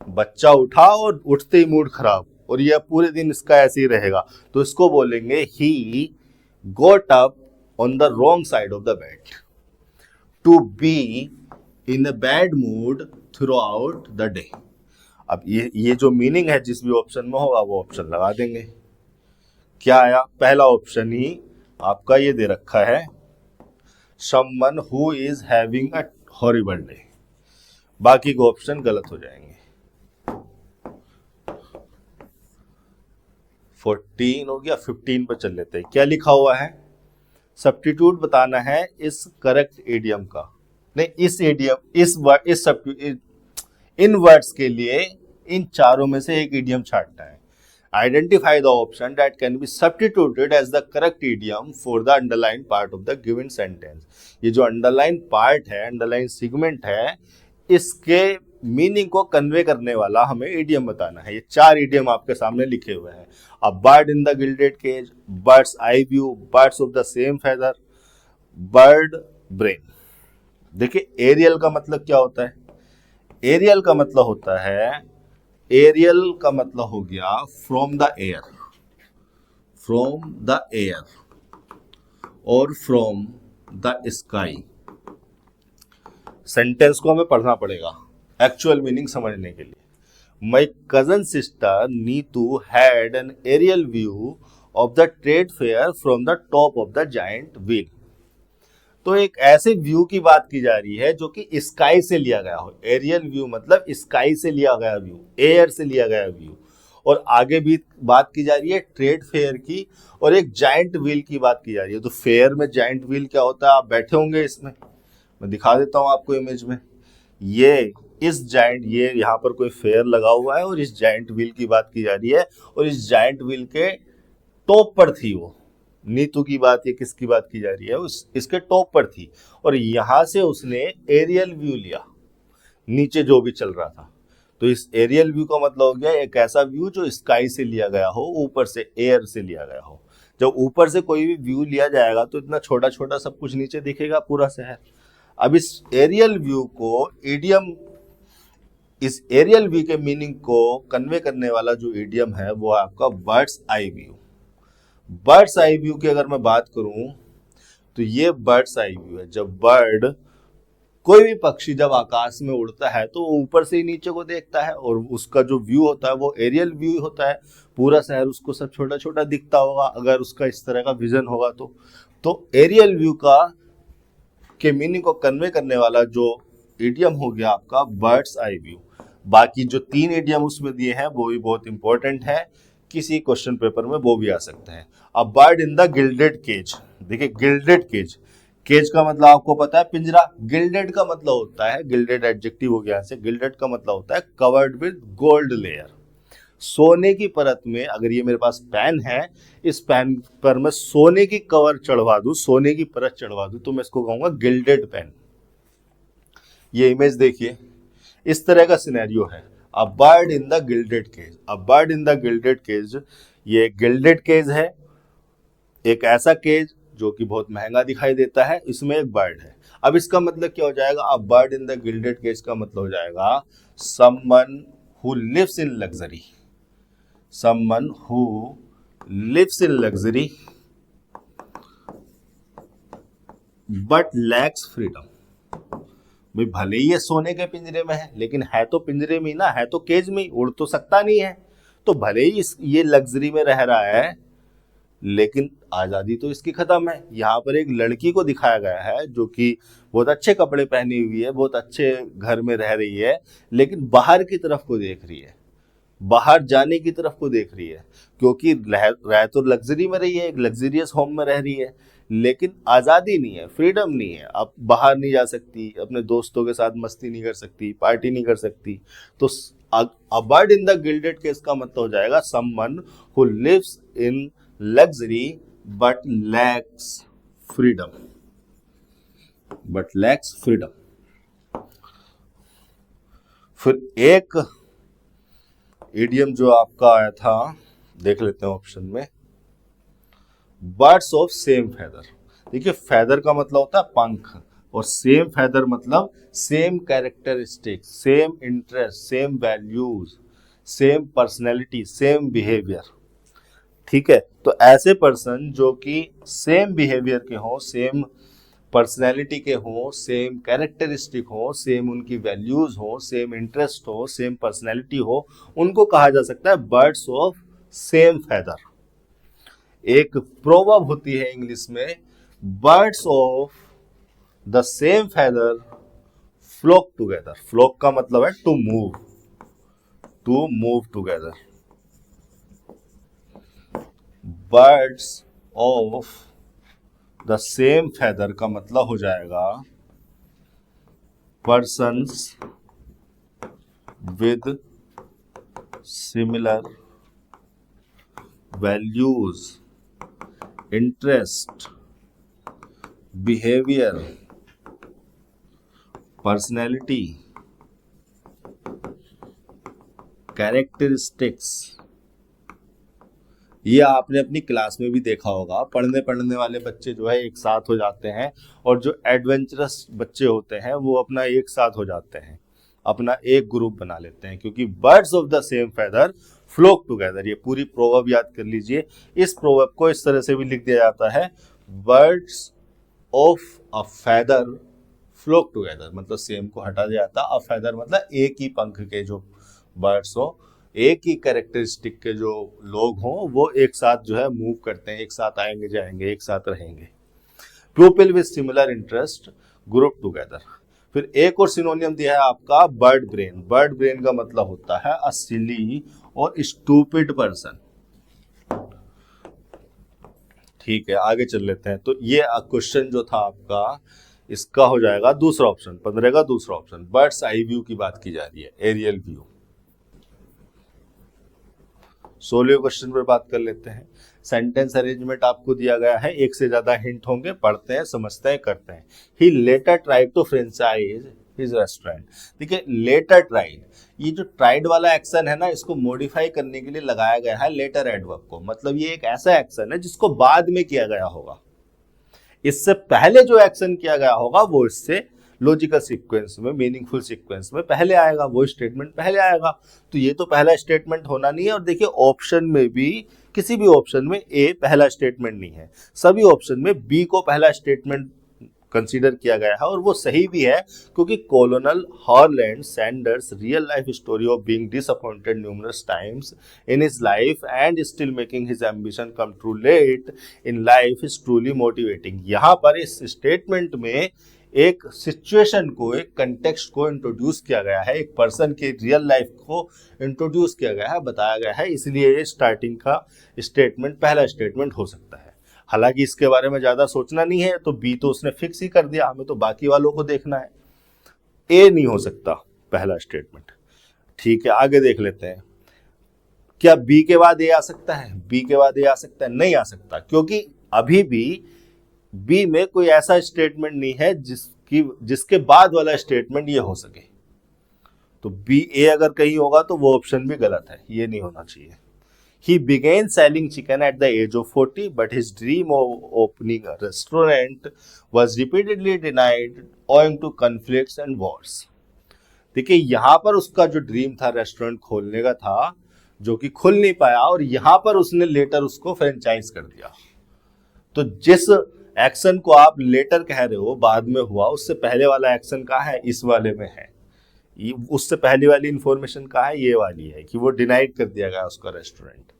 Speaker 1: बच्चा उठा और उठते ही मूड खराब, और ये पूरे दिन इसका ऐसे ही रहेगा। तो इसको बोलेंगे he got up on the wrong side of the bed. To be in a bad mood throughout the day. अब ये जो मीनिंग है जिस भी ऑप्शन में होगा वो ऑप्शन लगा देंगे। क्या आया, पहला ऑप्शन ही आपका ये दे रखा है, someone who is having a horrible day. बाकी के ऑप्शन गलत हो जाएंगे। 14 हो गया, 15 पर चल लेते हैं। क्या लिखा हुआ है, सब्स्टिट्यूट बताना है इस करेक्ट इडियम का। नहीं, इस इडियम इन वर्ड्स के लिए इन चारों में से एक इडियम छांटना है। Identify the option that can be substituted as the correct idiom for the underline part of the given sentence. ये जो अंडरलाइन पार्ट है, अंडरलाइन सेगमेंट है, इसके मीनिंग को कन्वे करने वाला हमें इडियम बताना है। ये 4 इडियम आपके सामने लिखे हुए हैं। A bird in the gilded cage, bird's eye view, birds of the same feather, bird brain. देखिए, एरियल का मतलब क्या होता है, एरियल का मतलब होता है, एरियल का मतलब हो गया from the air, from the air और फ्रॉम द स्काई। सेंटेंस को हमें पढ़ना पड़ेगा एक्चुअल मीनिंग समझने के लिए। My cousin sister Neetu had an aerial view of the trade fair from the top of the giant wheel. तो एक ऐसे व्यू की बात की जा रही है जो कि स्काई से लिया गया हो। एरियल व्यू मतलब स्काई से लिया गया व्यू, एयर से लिया गया व्यू। और आगे भी बात की जा रही है ट्रेड फेयर की, और एक जायंट व्हील की बात की जा रही है। तो फेयर में जायंट व्हील क्या होता है, आप बैठे होंगे इसमें, मैं दिखा देता हूं आपको इमेज में। ये ये यहाँ पर कोई फेयर लगा हुआ है और इस जायंट व्हील की बात की जा रही है, और इस जायंट व्हील के टॉप पर थी वो। नीतू की बात, ये किसकी बात की जा रही है, उस इसके टॉप पर थी, और यहां से उसने एरियल व्यू लिया नीचे जो भी चल रहा था। तो इस एरियल व्यू का मतलब हो गया एक ऐसा व्यू जो स्काई से लिया गया हो, ऊपर से, एयर से लिया गया हो। जब ऊपर से कोई भी व्यू लिया जाएगा तो इतना छोटा छोटा सब कुछ नीचे दिखेगा, पूरा शहर। अब इस एरियल व्यू को इडियम, इस एरियल व्यू के मीनिंग को कन्वे करने वाला जो इडियम है वो है आपका birds eye view. Birds eye view की अगर मैं बात करूं तो ये बर्ड्स आई व्यू है। जब बर्ड, कोई भी पक्षी जब आकाश में उड़ता है तो वो ऊपर से ही नीचे को देखता है, और उसका जो व्यू होता है वो एरियल व्यू होता है। पूरा शहर उसको सब छोटा छोटा दिखता होगा अगर उसका इस तरह का विजन होगा तो एरियल व्यू का के मीनिंग को कन्वे करने वाला जो इडियम हो गया आपका बर्ड्स आई व्यू। बाकी जो 3 इडियम उसमें दिए हैं वो भी बहुत इंपॉर्टेंट है, किसी क्वेश्चन पेपर में वो भी आ सकते हैं। अब bird in the gilded cage, देखिए गिल्डेड केज, केज का मतलब आपको पता है पिंजरा। गिल्डेड का मतलब होता है, गिल्डेड एडजेक्टिव हो गया से, गिल्डेड का मतलब होता है कवर्ड विद गोल्ड लेयर। सोने की परत में, अगर ये मेरे पास पेन है, इस पेन पर मैं सोने की कवर चढ़वा दूं, सोने की परत चढ़वा दूं, तो मैं इसको कहूंगा गिल्डेड पेन। ये इमेज देखिए, इस तरह का सिनेरियो है। A bird in the gilded cage, a bird in the gilded cage, ये गिल्डेड केज है, एक ऐसा केज जो कि बहुत महंगा दिखाई देता है, इसमें एक बर्ड है। अब इसका मतलब क्या हो जाएगा, a bird in the gilded cage का मतलब हो जाएगा someone who lives in luxury, someone who lives in luxury but lacks freedom। भाई भले ही ये सोने के पिंजरे में है, लेकिन है तो पिंजरे में ही ना, है तो केज में ही, उड़ तो सकता नहीं है। तो भले ही ये लग्जरी में रह रहा है, लेकिन आजादी तो इसकी खत्म है। यहाँ पर एक लड़की को दिखाया गया है जो कि बहुत अच्छे कपड़े पहनी हुई है, बहुत अच्छे घर में रह रही है, लेकिन बाहर की तरफ को देख रही है, बाहर जाने की तरफ को देख रही है, क्योंकि रह तो लग्जरी में रही है, एक लग्जरियस होम में रह रही है, लेकिन आज़ादी नहीं है, फ्रीडम नहीं है। अब बाहर नहीं जा सकती, अपने दोस्तों के साथ मस्ती नहीं कर सकती, पार्टी नहीं कर सकती। तो a bird in the gilded case का मतलब हो जाएगा someone who lives in luxury but lacks freedom, but lacks freedom. फिर एक इडियम जो आपका आया था, देख लेते हैं ऑप्शन में, बर्ड्स ऑफ सेम फेदर। देखिए फेदर का मतलब होता है पंख, और सेम फेदर मतलब same characteristic, same interest, same values, same personality, same behaviour. ठीक है, तो ऐसे पर्सन जो कि सेम बिहेवियर के हों, सेम पर्सनैलिटी के हों, सेम कैरेक्टरिस्टिक हो, सेम उनकी वैल्यूज हो, सेम इंटरेस्ट हो, सेम पर्सनैलिटी हो, उनको कहा जा सकता है बर्ड्स ऑफ सेम फेदर। एक प्रोवर्ब होती है इंग्लिश में, birds of the same feather flock together. Flock का मतलब है to move, to move together. Birds of the same feather का मतलब हो जाएगा persons with similar values, interest, behaviour, personality, characteristics. ये आपने अपनी क्लास में भी देखा होगा, पढ़ने वाले बच्चे जो है एक साथ हो जाते हैं, और जो एडवेंचरस बच्चे होते हैं वो अपना एक साथ हो जाते हैं, अपना एक ग्रुप बना लेते हैं, क्योंकि birds of the same feather flock together. ये पूरी प्रोवर्ब याद कर लीजिए। इस प्रोवर्ब को इस तरह से भी लिख दिया जाता है, birds of a feather flock together, मतलब सेम को हटा दिया जाता, अ फेदर मतलब एक ही पंख के जो बर्ड्स हो, एक ही कैरेक्टरिस्टिक के जो लोग हों वो एक साथ जो है मूव करते हैं, एक साथ आएंगे जाएंगे, एक साथ रहेंगे। People with similar interest group together. फिर एक और सिनोनियम दिया है आपका बर्ड ब्रेन। बर्ड ब्रेन का मतलब होता है अ सिली और स्टूपिड पर्सन। ठीक है, आगे चल लेते हैं। तो ये क्वेश्चन जो था आपका, इसका हो जाएगा दूसरा ऑप्शन, 15 का दूसरा ऑप्शन। बर्ड्स आई व्यू की बात की जा रही है, एरियल व्यू। 16वें क्वेश्चन पर बात कर लेते हैं। सेंटेंस अरेंजमेंट आपको दिया गया है, एक से ज्यादा हिंट होंगे, पढ़ते हैं, समझते हैं, करते हैं। He later tried to franchise his restaurant. देखिए लेटर ट्राइड, ये जो ट्राइड वाला एक्शन है ना, इसको मॉडिफाई करने के लिए लगाया गया है लेटर एडवर्ब को। मतलब ये एक ऐसा एक्शन है जिसको बाद में किया गया होगा, इससे पहले जो एक्शन किया गया होगा वो इससे लॉजिकल सीक्वेंस में, मीनिंगफुल सीक्वेंस में पहले आएगा, वो स्टेटमेंट पहले आएगा। तो ये तो पहला स्टेटमेंट होना नहीं है। और देखिए ऑप्शन में भी, किसी भी ऑप्शन में ए पहला स्टेटमेंट नहीं है, सभी ऑप्शन में बी को पहला स्टेटमेंट कंसीडर किया गया है। और वो सही भी है, क्योंकि colonel Harland Sanders real life story of being disappointed numerous times in his life and still making his ambition come true late in life is truly motivating. यहाँ पर इस स्टेटमेंट में एक सिचुएशन को, एक कंटेक्स्ट को इंट्रोड्यूस किया गया है, एक पर्सन के रियल लाइफ को इंट्रोड्यूस किया गया है, बताया गया है, इसलिए स्टार्टिंग का स्टेटमेंट पहला स्टेटमेंट हो सकता है। हालांकि इसके बारे में ज्यादा सोचना नहीं है, तो बी तो उसने फिक्स ही कर दिया, हमें तो बाकी वालों को देखना है। ए नहीं हो सकता पहला स्टेटमेंट। ठीक है, आगे देख लेते हैं। क्या बी के बाद ए आ सकता है? बी के बाद ए आ सकता है? नहीं आ सकता, क्योंकि अभी भी बी में कोई ऐसा स्टेटमेंट नहीं है जिसके बाद वाला स्टेटमेंट ये हो सके। तो बी ए अगर कहीं होगा तो वो ऑप्शन भी गलत है, ये नहीं होना चाहिए। He began selling chicken at the age of 40, but his dream of opening a restaurant was repeatedly denied owing to conflicts and wars. देखिए यहाँ पर उसका जो ड्रीम था रेस्टोरेंट खोलने का था, जो कि खुल नहीं पाया, और यहाँ पर उसने लेटर उसको फ्रेंचाइज कर दिया। तो जिस एक्शन को आप लेटर कह रहे हो बाद में हुआ, उससे पहले वाला एक्शन कहाँ है? इस वाले में है। उससे पहले वाली इंफॉर्मेशन कहाँ है? ये वाली है कि वो डिनाइड कर दिया गया उसका रेस्टोरेंट।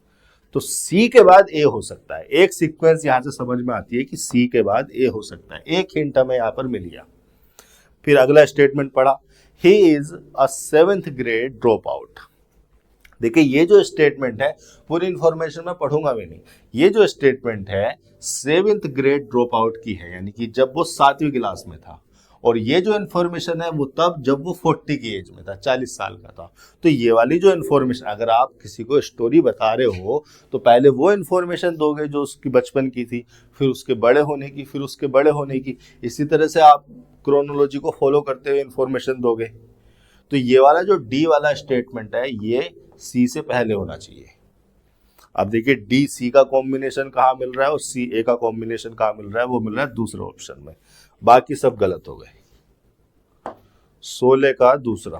Speaker 1: तो सी के बाद ए हो सकता है। एक सीक्वेंस यहां से समझ में आती है कि सी के बाद ए हो सकता है, एक हिंट हमें यहां पर मिल गया। फिर अगला स्टेटमेंट पढ़ा, he is a 7th grade drop out. देखिए ये जो स्टेटमेंट है, पूरी इंफॉर्मेशन मैं पढ़ूंगा भी नहीं, ये जो स्टेटमेंट है 7th ग्रेड ड्रॉप आउट की है, यानी कि जब वो 7वीं क्लास में था। और ये जो इन्फॉर्मेशन है वो तब जब वो 40 की एज में था, 40 साल का था। तो ये वाली जो इन्फॉर्मेशन, अगर आप किसी को स्टोरी बता रहे हो तो पहले वो इन्फॉर्मेशन दोगे जो उसकी बचपन की थी, फिर उसके बड़े होने की, फिर उसके बड़े होने की, इसी तरह से आप क्रोनोलॉजी को फॉलो करते हुए इन्फॉर्मेशन दोगे। तो ये वाला जो डी वाला स्टेटमेंट है, ये सी से पहले होना चाहिए। अब देखिए डी सी का कॉम्बिनेशन कहाँ मिल रहा है और सी ए का कॉम्बिनेशन कहाँ मिल रहा है? वो मिल रहा है दूसरे ऑप्शन में, बाकी सब गलत हो गए। 16 का दूसरा।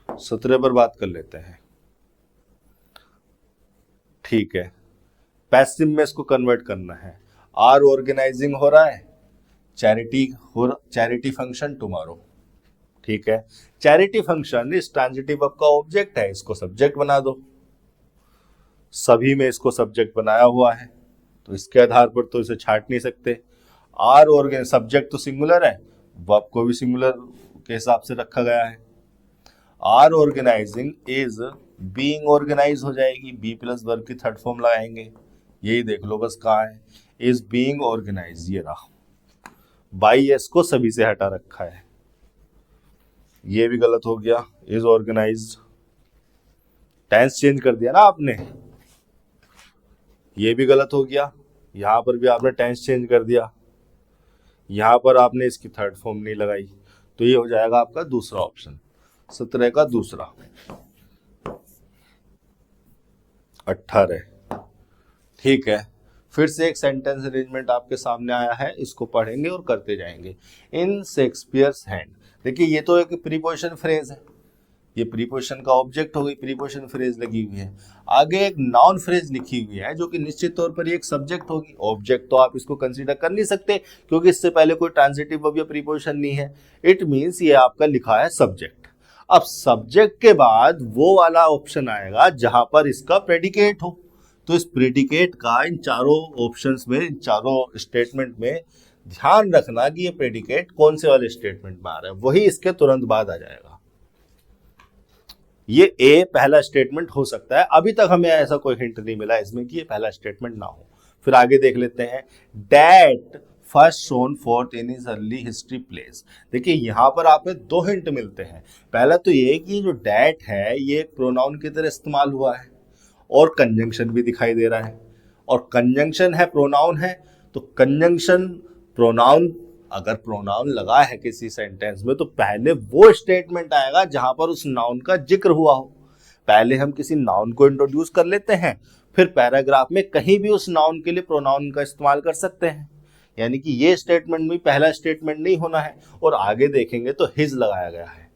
Speaker 1: 17 पर बात कर लेते हैं। ठीक है, पैसिव में इसको कन्वर्ट करना है। आर ऑर्गेनाइजिंग हो रहा है, चैरिटी फंक्शन टुमारो। ठीक है, चैरिटी फंक्शन इस ट्रांजिटिव वर्ब का ऑब्जेक्ट है, इसको सब्जेक्ट बना दो। सभी में इसको सब्जेक्ट बनाया हुआ है, तो इसके आधार पर तो इसे छाट नहीं सकते। आर ऑर्गेन, सब्जेक्ट तो सिंगुलर है, वर्ब को भी सिंगुलर के हिसाब से रखा गया है। Are organising is being organise हो जाएगी, बी प्लस वर्ब की थर्ड फॉर्म लगाएंगे। यही देख लो बस कहाँ है, इज बीइंग ऑर्गेनाइज, ये रहा। बाई एस को सभी से हटा रखा है, ये भी गलत हो गया। इज ऑर्गेनाइज्ड, टेंस चेंज कर दिया ना आपने, ये भी गलत हो गया। यहां पर भी आपने टेंस चेंज कर दिया, यहां पर आपने इसकी थर्ड फॉर्म नहीं लगाई, तो ये हो जाएगा आपका दूसरा ऑप्शन, 17 का दूसरा। 18। ठीक है, फिर से एक सेंटेंस अरेंजमेंट आपके सामने आया है, इसको पढ़ेंगे और करते जाएंगे। इन शेक्सपियर्स हैंड, देखिए ये तो एक प्रीपोजिशन फ्रेज है, ये प्रीपोजिशन का ऑब्जेक्ट हो गई, प्रीपोजिशन फ्रेज लगी हुई है। आगे एक नाउन फ्रेज लिखी हुई है जो कि निश्चित तौर पर ये एक सब्जेक्ट होगी। ऑब्जेक्ट तो आप इसको कंसीडर कर नहीं सकते क्योंकि इससे पहले कोई ट्रांजिटिव वर्ब या प्रीपोजिशन नहीं है। इट मींस ये आपका लिखा है सब्जेक्ट। अब सब्जेक्ट के बाद वो वाला ऑप्शन आएगा जहां पर इसका प्रेडिकेट हो। तो इस प्रेडिकेट का इन चारों ऑप्शंस में, इन चारों स्टेटमेंट में ध्यान रखना कि ये प्रेडिकेट कौन से वाले स्टेटमेंट में आ रहा है, वही इसके तुरंत बाद आ जाएगा। ये ए पहला स्टेटमेंट हो सकता है। अभी तक हमें ऐसा कोई हिंट नहीं मिला इसमें कि ये पहला स्टेटमेंट ना हो। फिर आगे देख लेते हैं, that first shown fourth in his early history place. देखिए यहां पर आपको दो हिंट मिलते हैं। पहला तो ये कि जो डैट है ये एक प्रोनाउन की तरह इस्तेमाल हुआ है और कंजंक्शन भी दिखाई दे रहा है, और कंजंक्शन है प्रोनाउन है, तो कंजंक्शन प्रोनाउन, अगर प्रोनाउन लगा है किसी सेंटेंस में तो पहले वो स्टेटमेंट आएगा जहां पर उस नाउन का जिक्र हुआ हो। पहले हम किसी नाउन को इंट्रोड्यूस कर लेते हैं, फिर पैराग्राफ में कहीं भी उस नाउन के लिए प्रोनाउन का इस्तेमाल कर सकते हैं। यानी कि ये स्टेटमेंट भी पहला स्टेटमेंट नहीं होना है। और आगे देखेंगे तो हिज लगाया गया है,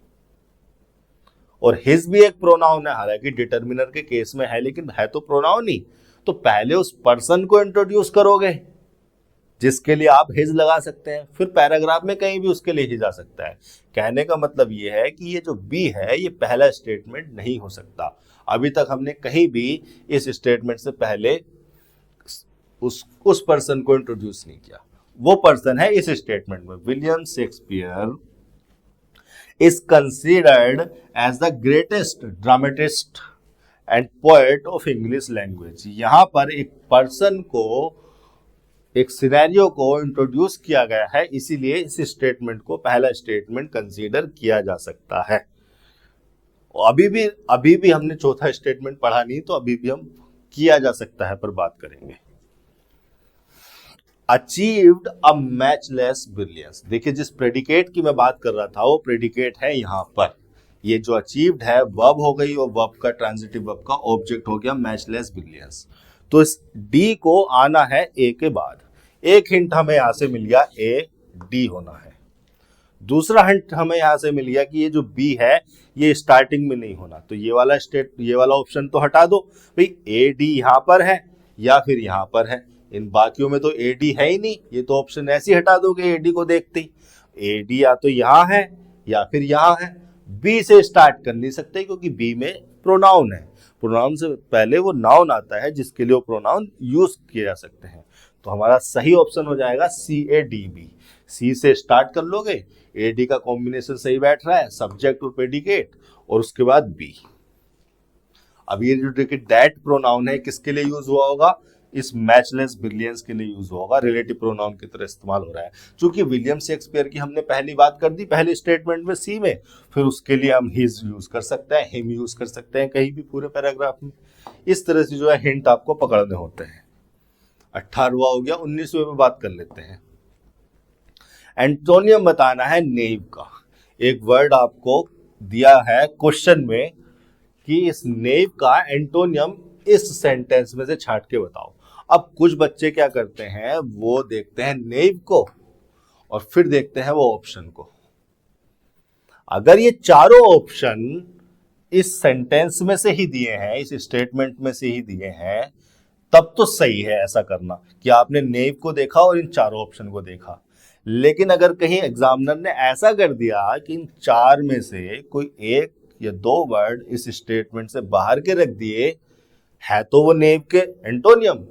Speaker 1: और हिज भी एक प्रोनाउन है, हालांकि डिटर्मिनर के केस में है लेकिन है तो प्रोनाउन ही। तो पहले उस पर्सन को इंट्रोड्यूस करोगे जिसके लिए आप हिज लगा सकते हैं, फिर पैराग्राफ में कहीं भी उसके लिए हिज आ सकता है। कहने का मतलब ये है कि ये जो बी है ये पहला स्टेटमेंट नहीं हो सकता। अभी तक हमने कहीं भी इस स्टेटमेंट से पहले उस पर्सन को इंट्रोड्यूस नहीं किया। वो पर्सन है इस स्टेटमेंट में, William Shakespeare is considered as the greatest dramatist and poet of English language। यहां पर एक पर्सन को, एक सिनेरियो को इंट्रोड्यूस किया गया है, इसीलिए इस स्टेटमेंट को पहला स्टेटमेंट कंसीडर किया जा सकता है। अभी भी हमने चौथा स्टेटमेंट पढ़ा नहीं, तो अभी भी हम किया जा सकता है पर बात करेंगे। Achieved a matchless brilliance. देखिए जिस प्रेडिकेट की मैं बात कर रहा था वो प्रेडिकेट है यहां पर। ये जो अचीव्ड है वर्ब हो गई और वर्ब का ट्रांजिटिव वर्ब का ऑब्जेक्ट हो गया मैचलेस ब्रिलियंस। तो इस डी को आना है ए के बाद। एक हिंट हमें यहां से मिल गया ए डी होना है। दूसरा हिंट हमें यहां से मिल गया कि ये जो बी है ये स्टार्टिंग में नहीं होना। तो ये वाला ऑप्शन तो हटा दो भाई, ए डी यहां पर है या फिर यहां पर है। इन बाकियों में तो ए डी है ही नहीं, ये तो ऑप्शन ऐसे ही हटा दोगे ए डी को देखते ही। ए डी या तो यहां है या फिर यहां है। बी से स्टार्ट कर नहीं सकते क्योंकि बी में प्रोनाउन है। प्रोनाउन से पहले वो नाउन आता है जिसके लिए वो प्रोनाउन यूज किए जा सकते हैं। तो हमारा सही ऑप्शन हो जाएगा सी ए डी बी। सी से स्टार्ट कर लोगे, ए डी का कॉम्बिनेशन सही बैठ रहा है, सब्जेक्ट और प्रेडिकेट, और उसके बाद बी। अब ये जो देखिए दैट प्रोनाउन है किसके लिए यूज हुआ होगा, इस मैचलेस ब्रिलियंस के लिए यूज होगा, रिलेटिव प्रोनाउन की तरह इस्तेमाल हो रहा है। चूंकि विलियम शेक्सपियर की हमने पहली बात कर दी पहले स्टेटमेंट में सी में, फिर उसके लिए हम हिज यूज कर सकते हैं, हिम यूज कर सकते हैं कहीं भी पूरे पैराग्राफ में। इस तरह से जो है हिंट आपको पकड़ने होते हैं। 18वां हो गया, 19वें में बात कर लेते हैं। एंटोनियम बताना है नेव का। एक वर्ड आपको दिया है क्वेश्चन में कि इस नेव का एंटोनियम इस सेंटेंस में से छांट के बताओ। अब कुछ बच्चे क्या करते हैं, वो देखते हैं नेव को और फिर देखते हैं वो ऑप्शन को। अगर ये चारों ऑप्शन इस सेंटेंस में से ही दिए हैं, इस स्टेटमेंट में से ही दिए हैं, तब तो सही है ऐसा करना कि आपने नेव को देखा और इन चारों ऑप्शन को देखा। लेकिन अगर कहीं एग्जामिनर ने ऐसा कर दिया कि इन चार में से कोई एक या दो वर्ड इस स्टेटमेंट से बाहर के रख दिए, है तो वो नेव के एंटोनियम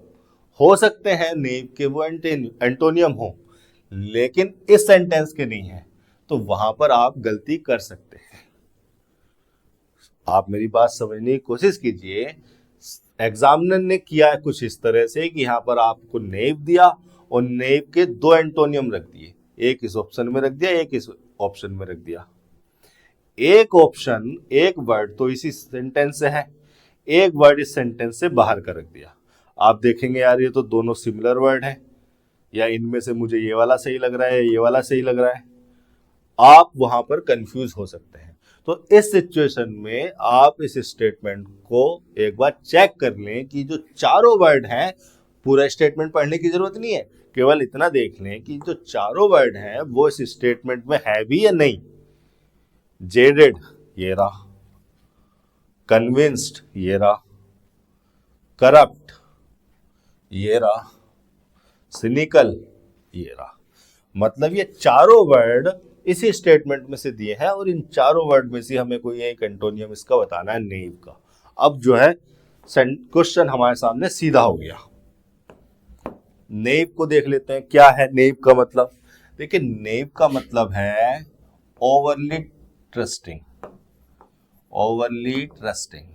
Speaker 1: हो सकते हैं, नेव के वो एंटोनियम हो, लेकिन इस सेंटेंस के नहीं है, तो वहां पर आप गलती कर सकते हैं। आप मेरी बात समझने की कोशिश कीजिए। एग्जामिनर ने किया कुछ इस तरह से कि यहां पर आपको नेव दिया और नेव के दो एंटोनियम रख दिए, एक इस ऑप्शन में रख दिया, एक इस ऑप्शन में रख दिया। एक ऑप्शन, एक वर्ड तो इसी सेंटेंस से है, एक वर्ड इस सेंटेंस से बाहर कर रख दिया। आप देखेंगे यार ये तो दोनों सिमिलर वर्ड है, या इनमें से मुझे ये वाला सही लग रहा है, ये वाला सही लग रहा है। आप वहां पर कंफ्यूज हो सकते हैं। तो इस सिचुएशन में आप इस स्टेटमेंट को एक बार चेक कर लें कि जो चारों वर्ड हैं, पूरा स्टेटमेंट पढ़ने की जरूरत नहीं है, केवल इतना देख लें कि जो चारों वर्ड हैं वो इस स्टेटमेंट में है भी या नहीं। जेडेड ये रहा, कन्विंस्ड ये रहा, करप्ट ये रहा, सिनिकल ये रहा। मतलब ये चारों वर्ड इसी स्टेटमेंट में से दिए हैं और इन चारों वर्ड में से हमें कोई एक एंटोनियम इसका बताना है, नेव का। अब जो है क्वेश्चन हमारे सामने सीधा हो गया। नेव को देख लेते हैं, क्या है नेव का मतलब। देखिए नेव का मतलब है ओवरली ट्रस्टिंग। ओवरली ट्रस्टिंग,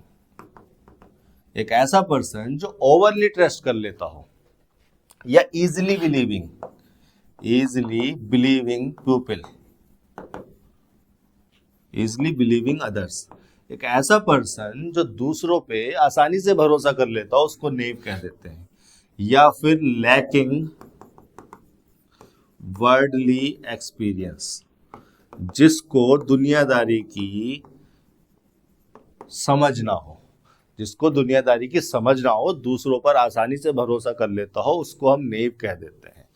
Speaker 1: एक ऐसा पर्सन जो ओवरली ट्रस्ट कर लेता हो, या easily believing, easily believing people, easily believing others. एक ऐसा पर्सन जो दूसरों पे आसानी से भरोसा कर लेता हो उसको नेव कह देते हैं। या फिर लैकिंग वर्ल्डली एक्सपीरियंस, जिसको दुनियादारी की समझ ना हो, जिसको दुनियादारी की समझ ना हो, दूसरों पर आसानी से भरोसा कर लेता हो, उसको हम नेव कह देते हैं।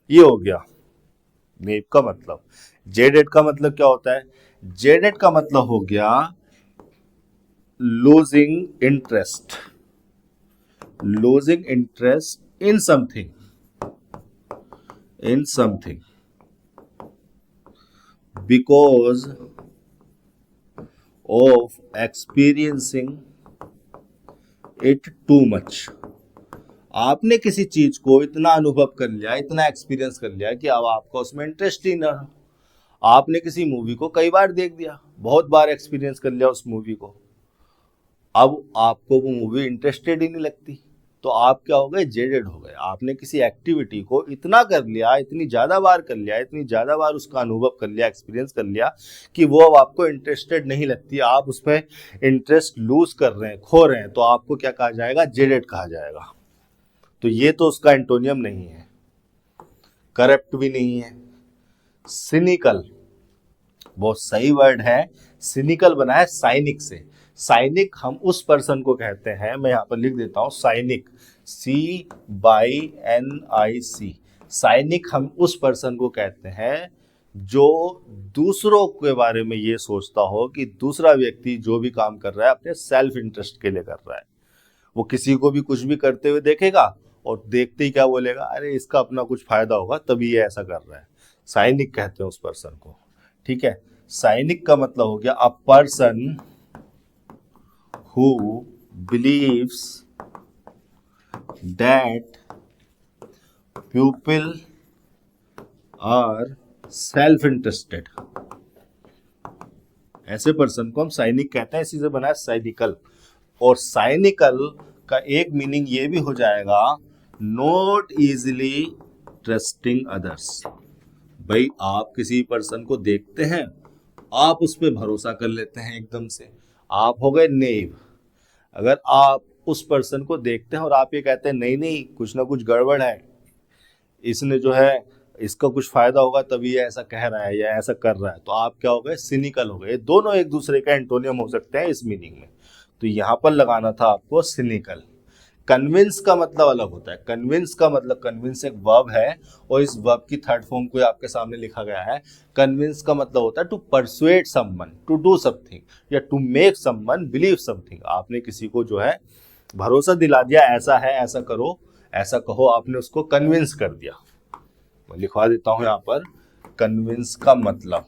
Speaker 1: ये हो गया नेव का मतलब। जेडेड का मतलब क्या होता है? जेडेड का मतलब हो गया losing interest, losing interest in something, in something because of experiencing it too much। आपने किसी चीज को इतना अनुभव कर लिया, इतना एक्सपीरियंस कर लिया कि अब आपका उसमें इंटरेस्ट ही ना रहा। आपने किसी मूवी को कई बार देख दिया, बहुत बार एक्सपीरियंस कर लिया उस मूवी को, अब आपको वो मूवी इंटरेस्टेड ही नहीं लगती, तो आप क्या हो गए? जेडेड हो गए। आपने किसी एक्टिविटी को इतना कर लिया, इतनी ज़्यादा बार कर लिया, इतनी ज़्यादा बार उसका अनुभव कर लिया, एक्सपीरियंस कर लिया कि वो अब आपको इंटरेस्टेड नहीं लगती, आप उसमें इंटरेस्ट लूज कर रहे हैं, खो रहे हैं, तो आपको क्या कहा जाएगा? जेडेड कहा जाएगा। तो ये तो उसका एंटोनियम नहीं है, करप्ट भी नहीं है। सिनिकल बहुत सही वर्ड है, सिनिकल बना है साइनिक से। साइनिक हम उस पर्सन को कहते हैं, मैं यहां पर लिख देता हूं साइनिक, CYNIC। साइनिक हम उस पर्सन को कहते हैं जो दूसरों के बारे में ये सोचता हो कि दूसरा व्यक्ति जो भी काम कर रहा है अपने सेल्फ इंटरेस्ट के लिए कर रहा है। वो किसी को भी कुछ भी करते हुए देखेगा और देखते ही क्या बोलेगा? अरे इसका अपना कुछ फायदा होगा तभी ये ऐसा कर रहा है। साइनिक कहते हैं उस पर्सन को। ठीक है, साइनिक का मतलब हो गया a person who believes that people are self-interested। ऐसे पर्सन को हम साइनिक कहते हैं, इसी से बना है साइनिकल। और साइनिकल का एक मीनिंग ये भी हो जाएगा नॉट इजिली ट्रस्टिंग अदर्स। भाई आप किसी पर्सन को देखते हैं, आप उस पर भरोसा कर लेते हैं एकदम से, आप हो गए नेव। अगर आप उस पर्सन को देखते हैं और आप ये कहते हैं नहीं नहीं कुछ ना कुछ गड़बड़ है, इसने जो है इसका कुछ फायदा होगा तभी ये ऐसा कह रहा है या ऐसा कर रहा है, तो आप क्या हो गए? सिनिकल हो गए। दोनों एक दूसरे का एंटोनियम हो सकते हैं इस मीनिंग में, तो यहां पर लगाना था आपको सिनिकल। कन्विंस का मतलब अलग होता है। कन्विंस का मतलब, कन्विंस एक वर्ब है और इस वर्ब की थर्ड फॉर्म को आपके सामने लिखा गया है। कन्विंस का मतलब होता है to persuade someone to do something या to make someone believe something. आपने किसी को जो है भरोसा दिला दिया, ऐसा है, ऐसा करो, ऐसा कहो, आपने उसको कन्विंस कर दिया। मैं लिखवा देता हूं यहां पर कन्विंस का मतलब।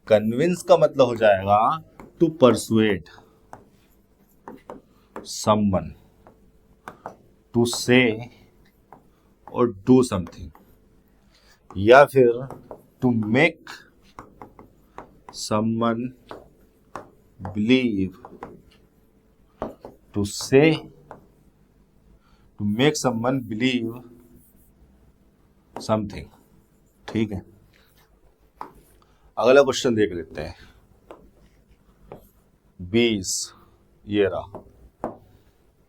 Speaker 1: कन्विंस का मतलब हो जाएगा टू परसुएट समवन टू से और डू समथिंग, या फिर to make someone believe, to say, to make someone believe something. ठीक है, अगला क्वेश्चन देख लेते हैं। 20 ये रहा।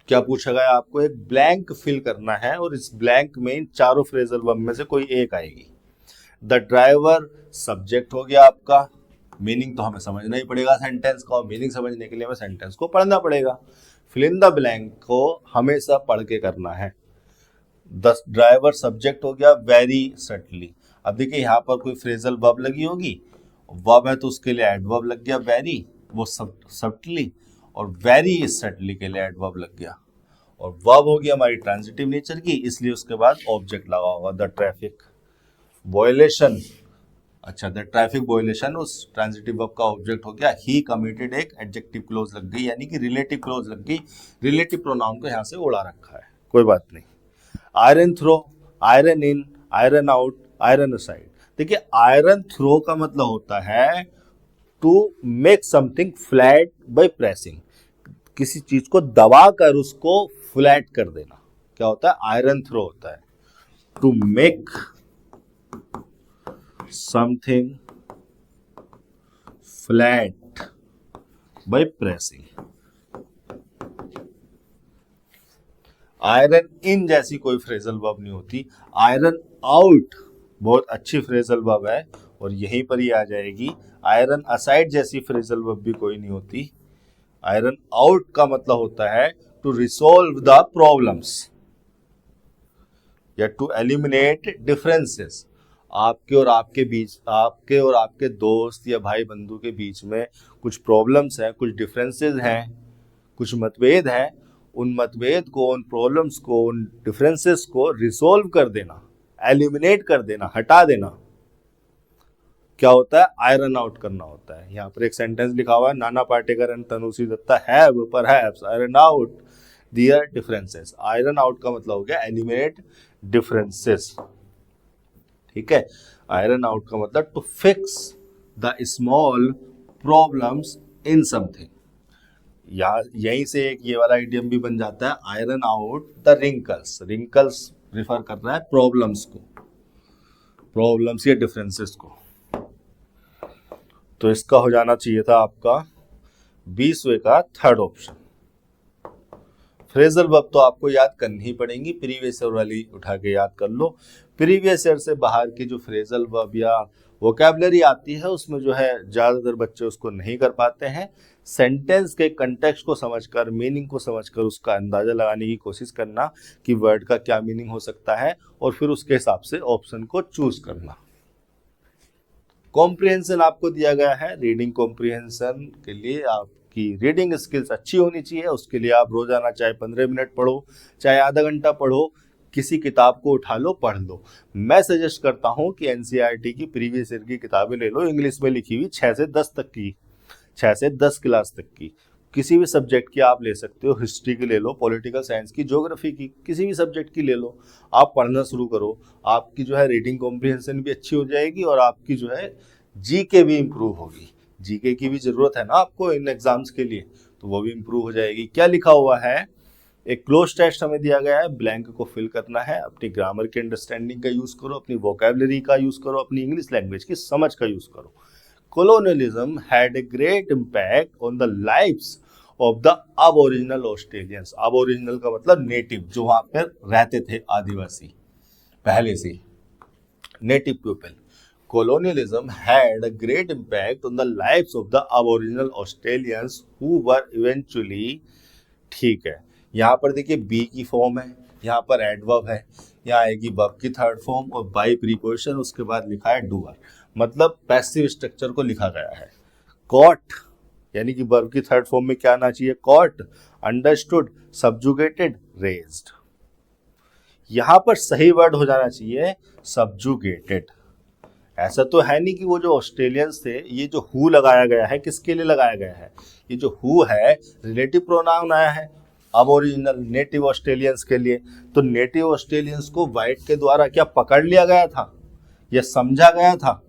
Speaker 1: क्या पूछा गया? आपको एक ब्लैंक फिल करना है और इस ब्लैंक में इन चारों फ्रेजल वर्ब में से कोई एक आएगी। द ड्राइवर सब्जेक्ट हो गया आपका, मीनिंग तो हमें समझना ही पड़ेगा सेंटेंस का, और मीनिंग समझने के लिए हमें सेंटेंस को पढ़ना पड़ेगा। फिल इन द ब्लैंक को हमेशा पढ़ के करना है। द ड्राइवर सब्जेक्ट हो गया वेरी सटली। अब देखिए यहाँ पर कोई फ्रेजल वर्ब लगी होगी, वर्ब है तो उसके लिए एडवर्ब लग गया वेरी, वो सटली, और वेरी सडनली के लिए एडवर्ब लग गया, और वर्ब होगी हमारी ट्रांजिटिव नेचर की, इसलिए उसके बाद ऑब्जेक्ट लगा होगा, द ट्रैफिक वायलेशन। अच्छा, द ट्रैफिक वायलेशन उस ट्रांजिटिव वर्ब का ऑब्जेक्ट हो गया। ही कमिटेड एक एडजेक्टिव क्लोज लग गई, यानी कि रिलेटिव क्लोज लग गई, रिलेटिव प्रोनाउन को यहां से उड़ा रखा है, कोई बात नहीं। Iron throw, iron in, iron out, iron aside. देखिए, आयरन थ्रो का मतलब होता है to make something flat by pressing, किसी चीज को दबाकर उसको फ्लैट कर देना, क्या होता है, आयरन थ्रो होता है। To make something flat by pressing. Iron in जैसी कोई फ्रेजल वर्ब नहीं होती। आयरन आउट बहुत अच्छी फ्रेजल वर्ब है और यहीं पर ही आ जाएगी। आयरन असाइड जैसी फ्रेजल वर्ब भी कोई नहीं होती। आयरन आउट का मतलब होता है टू रिसोल्व द प्रॉब्लम्स या टू एलिमिनेट डिफरेंसेस। आपके और आपके बीच, आपके और आपके दोस्त या भाई बंधु के बीच में कुछ प्रॉब्लम्स हैं, कुछ डिफरेंसेस हैं, कुछ मतभेद हैं, उन मतभेद को, उन प्रॉब्लम्स को, उन डिफरेंसेस को रिसोल्व कर देना, एलिमिनेट कर देना, हटा देना, क्या होता है, आयरन आउट करना होता है। यहाँ पर एक सेंटेंस लिखा हुआ है, Nana Patekar and Tanushree Dutta have perhaps iron out their differences. Iron out का मतलब हो गया एलिमिनेट डिफरेंसेस, ठीक है। आयरन आउट का मतलब to fix the small problems in something. यहीं से एक ये वाला इडियम भी बन जाता है, iron out the wrinkles. Wrinkles refer कर रहा है प्रॉब्लम्स को, प्रॉब्लम्स या डिफरेंसेस को। तो इसका हो जाना चाहिए था आपका 20वें का थर्ड ऑप्शन। फ्रेजल वर्ब तो आपको याद करनी ही पड़ेंगी, प्रीवियस ईयर वाली उठा के याद कर लो। प्रीवियस ईयर से बाहर की जो फ्रेजल वर्ब या वोकैबुलरी आती है उसमें जो है ज़्यादातर बच्चे उसको नहीं कर पाते हैं। सेंटेंस के कंटेक्स्ट को समझकर, मीनिंग को समझकर उसका अंदाजा लगाने की कोशिश करना कि वर्ड का क्या मीनिंग हो सकता है, और फिर उसके हिसाब से ऑप्शन को चूज करना। कॉम्प्रिहेंशन आपको दिया गया है। रीडिंग कॉम्प्रिहेंशन के लिए आपकी रीडिंग स्किल्स अच्छी होनी चाहिए। उसके लिए आप रोजाना चाहे 15 मिनट पढ़ो, चाहे आधा घंटा पढ़ो, किसी किताब को उठा लो, पढ़ लो। मैं सजेस्ट करता हूं कि एनसीईआरटी की प्रीवियस ईयर की किताबें ले लो, इंग्लिश में लिखी हुई 6 से 10 तक की, 6 से 10 क्लास तक की, किसी भी सब्जेक्ट की आप ले सकते हो। हिस्ट्री की ले लो, पॉलिटिकल साइंस की, ज्योग्राफी की, किसी भी सब्जेक्ट की ले लो। आप पढ़ना शुरू करो, आपकी जो है रीडिंग कॉम्प्रिहेंशन भी अच्छी हो जाएगी और आपकी जो है जीके भी इम्प्रूव होगी। जीके की भी जरूरत है ना आपको इन एग्जाम्स के लिए, तो वो भी इम्प्रूव हो जाएगी। क्या लिखा हुआ है, एक क्लोज टेक्स्ट हमें दिया गया है, ब्लैंक को फिल करना है। अपनी ग्रामर की अंडरस्टैंडिंग का यूज करो, अपनी वोकैबुलरी का यूज करो, अपनी इंग्लिश लैंग्वेज की समझ का यूज करो। Colonialism had a great impact on the lives of the Aboriginal Australians। Aboriginal का मतलब नेटिव, जो वहां पर रहते थे, आदिवासी पहले से, native people. Colonialism had a great impact on the lives of the Aboriginal Australians who were eventually, ठीक है। यहाँ पर देखिए बी की फॉर्म है, यहाँ पर एडवर्ब है, यहाँ आएगी वर्ब की थर्ड फॉर्म और बाई प्रीपोजिशन, उसके बाद लिखा है डूअर, मतलब पैसिव स्ट्रक्चर को लिखा गया है। कॉट यानी कि वर्ब की थर्ड फॉर्म में क्या आना चाहिए, कॉट, अंडरस्टूड, सब्जुगेटेड, रेज्ड। यहां पर सही वर्ड हो जाना चाहिए सब्जुगेटेड। ऐसा तो है नहीं कि वो जो ऑस्ट्रेलियंस थे, ये जो हु लगाया गया है किसके लिए लगाया गया है, ये जो हु है रिलेटिव प्रोनाउन आया है अब ओरिजिनल नेटिव ऑस्ट्रेलियंस के लिए। तो नेटिव ऑस्ट्रेलियंस को वाइट के द्वारा क्या पकड़ लिया गया था, या समझा गया था,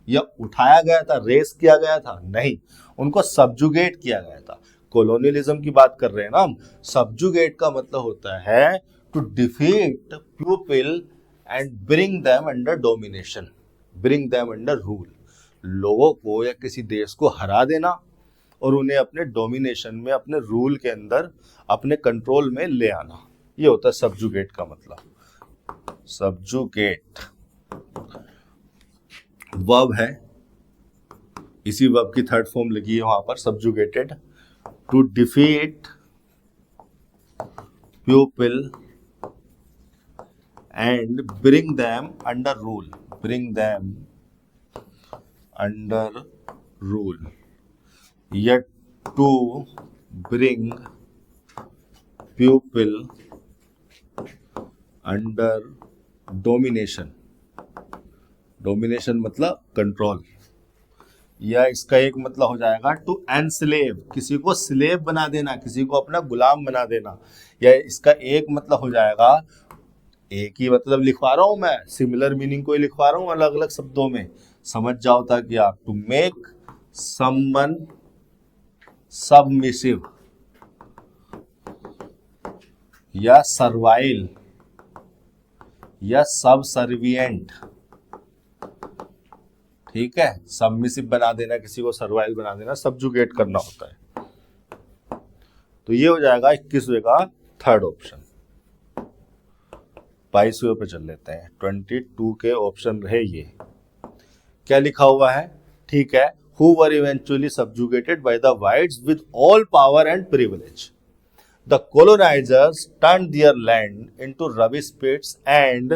Speaker 1: या उठाया गया था, रेस किया गया था? नहीं, उनको सब्जुगेट किया गया था। कॉलोनियलिज्म की बात कर रहे हैं ना हम। सब्जुगेट का मतलब होता है to defeat people and bring them under domination, bring them under rule. लोगों को या किसी देश को हरा देना और उन्हें अपने डोमिनेशन में, अपने रूल के अंदर, अपने कंट्रोल में ले आना, ये होता है सब्जुगेट का मतलब। सब्जुगेट वर्ब है, इसी वर्ब की थर्ड फॉर्म लगी है वहां पर, subjugated. To defeat people and bring them under rule, bring them under rule, या to bring people under domination. Domination मतलब कंट्रोल, या इसका एक मतलब हो जाएगा टू एनस्लेव, किसी को स्लेव बना देना, किसी को अपना गुलाम बना देना। या इसका एक मतलब हो जाएगा, एक ही मतलब लिखवा रहा हूं मैं, सिमिलर मीनिंग को ही लिखवा रहा हूं अलग अलग शब्दों में, समझ जाओ ताकि आप, टू मेक समवन सबमिसिव या सर्वाइल या सबसर्विएंट। ठीक है, सबमिसिव बना देना, किसी को सर्वाइल बना देना, सब्जुगेट करना होता है। तो ये हो जाएगा 21वें का थर्ड ऑप्शन। 22वें पे चल लेते हैं। 22 के ऑप्शन रहे ये, क्या लिखा हुआ है? ठीक है, who were eventually subjugated by the whites with all power and privilege. The colonizers turned their land into rubbish pits and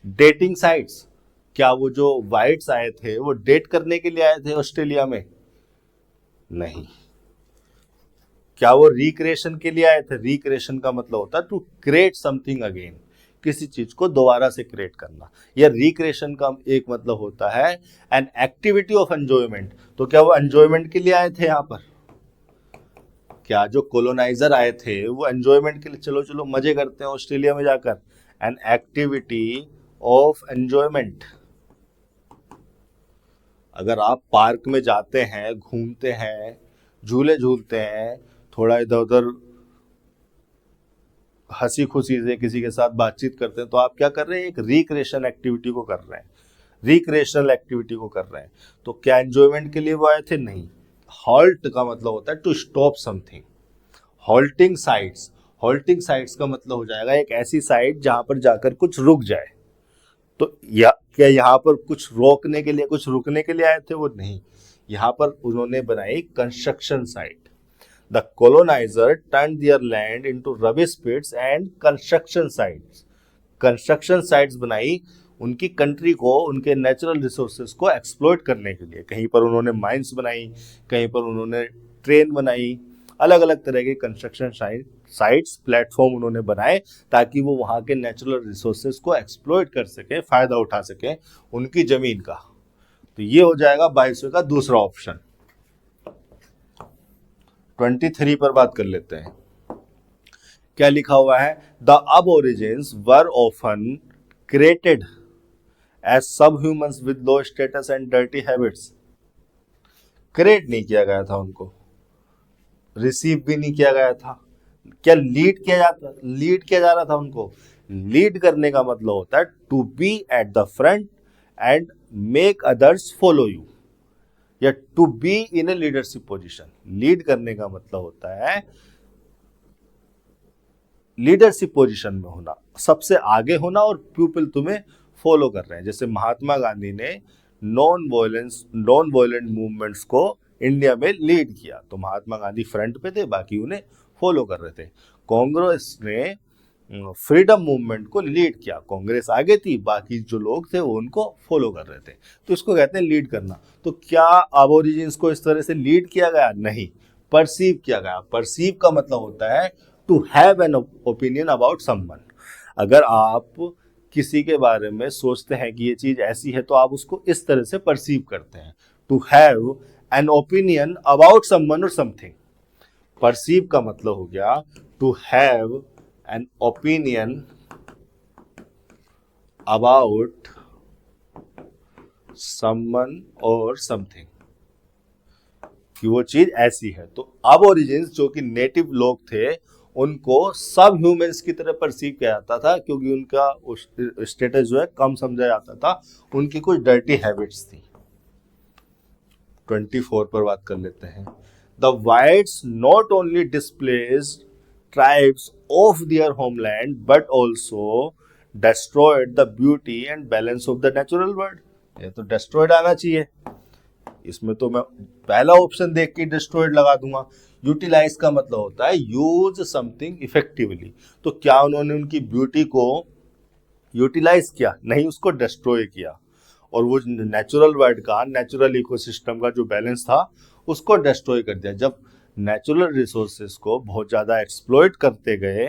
Speaker 1: dating sites। क्या वो जो वाइट्स आए थे वो डेट करने के लिए आए थे ऑस्ट्रेलिया में? नहीं। क्या वो रिक्रिएशन के लिए आए थे? रिक्रिएशन का मतलब होता है टू क्रिएट समथिंग अगेन, किसी चीज को दोबारा से क्रिएट करना। या रिक्रिएशन का एक मतलब होता है एन एक्टिविटी ऑफ एंजॉयमेंट। तो क्या वो एंजॉयमेंट के लिए आए थे यहाँ पर? क्या जो कोलोनाइजर आए थे वो एंजॉयमेंट के लिए, चलो चलो मजे करते हैं ऑस्ट्रेलिया में जाकर, एन एक्टिविटी ऑफ एंजॉयमेंट। अगर आप पार्क में जाते हैं, घूमते हैं, झूले झूलते हैं, थोड़ा इधर उधर हंसी खुशी से किसी के साथ बातचीत करते हैं, तो आप क्या कर रहे हैं? एक रिक्रिएशन एक्टिविटी को कर रहे हैं, रिक्रिएशनल एक्टिविटी को कर रहे हैं। तो क्या एंजॉयमेंट के लिए वो आए थे? नहीं। हॉल्ट का मतलब होता है to stop something. Halting sites, halting sites का मतलब हो जाएगा एक ऐसी साइट जहां पर जाकर कुछ रुक जाए। तो क्या यहाँ पर कुछ रोकने के लिए, कुछ रुकने के लिए आए थे? वो नहीं। यहाँ पर उन्होंने बनाई construction site. The colonizer turn their land into rubbish pits and construction sites. Construction sites बनाई उनकी कंट्री को, उनके नेचुरल रिसोर्सेज को एक्सप्लॉइट करने के लिए। कहीं पर उन्होंने माइंस बनाई, कहीं पर उन्होंने ट्रेन बनाई, अलग अलग तरह के कंस्ट्रक्शन साइट्स, प्लेटफॉर्म उन्होंने बनाए ताकि वो वहाँ के नेचुरल रिसोर्सेज को एक्सप्लॉइट कर सके, फायदा उठा सके उनकी जमीन का। तो ये हो जाएगा 22वें का दूसरा ऑप्शन। 23 पर बात कर लेते हैं। क्या लिखा हुआ है? The aborigines were often created as sub humans with low status and dirty habits. Create नहीं किया गया था उनको, रिसीव भी नहीं किया गया था। क्या लीड किया जा रहा था उनको? लीड करने का मतलब होता है to be at the front and make others follow you, या to be in a leadership position. Lead करने का मतलब होता है लीडरशिप पोजीशन में होना, सबसे आगे होना, और पीपल तुम्हें फॉलो कर रहे हैं। जैसे महात्मा गांधी ने नॉन वायलेंट मूवमेंट्स को इंडिया में लीड किया, तो महात्मा गांधी फ्रंट पे थे, बाकी उन्हें फॉलो कर रहे थे। कांग्रेस ने फ्रीडम मूवमेंट को लीड किया, कांग्रेस आगे थी, बाकी जो लोग थे वो उनको फॉलो कर रहे थे। तो इसको कहते हैं लीड करना। तो क्या अबोरिजिन्स को इस तरह से लीड किया गया? नहीं, परसीव किया गया। परसीव का मतलब होता है to have an opinion about someone. अगर आप किसी के बारे में सोचते हैं कि ये चीज ऐसी है, तो आप उसको इस तरह से परसीव करते हैं, to have an opinion about someone और समथिंग। परसीव का मतलब हो गया to have an opinion about someone और समथिंग, कि वो चीज ऐसी है। तो अबोरिजिन्स जो कि नेटिव लोग थे, उनको सब ह्यूमंस की तरह परसीव किया जाता था, क्योंकि उनका स्टेटस जो है कम समझा जाता था, उनकी कुछ डर्टी हैबिट्स थी। 24 पर बात कर लेते हैं। The whites not only displace tribes of their homeland but also destroyed the beauty and balance of the natural world। ये तो destroyed आना चाहिए, इसमें तो मैं पहला ऑप्शन देख के destroyed लगा दूंगा। यूटिलाइज का मतलब होता है यूज समथिंग इफेक्टिवली। तो क्या उन्होंने उनकी ब्यूटी को यूटिलाइज किया? नहीं, उसको डिस्ट्रॉय किया। और वो नेचुरल वर्ल्ड का, नेचुरल इकोसिस्टम का जो बैलेंस था, उसको डिस्ट्रॉय कर दिया। जब नेचुरल रिसोर्सेज को बहुत ज़्यादा एक्सप्लॉइट करते गए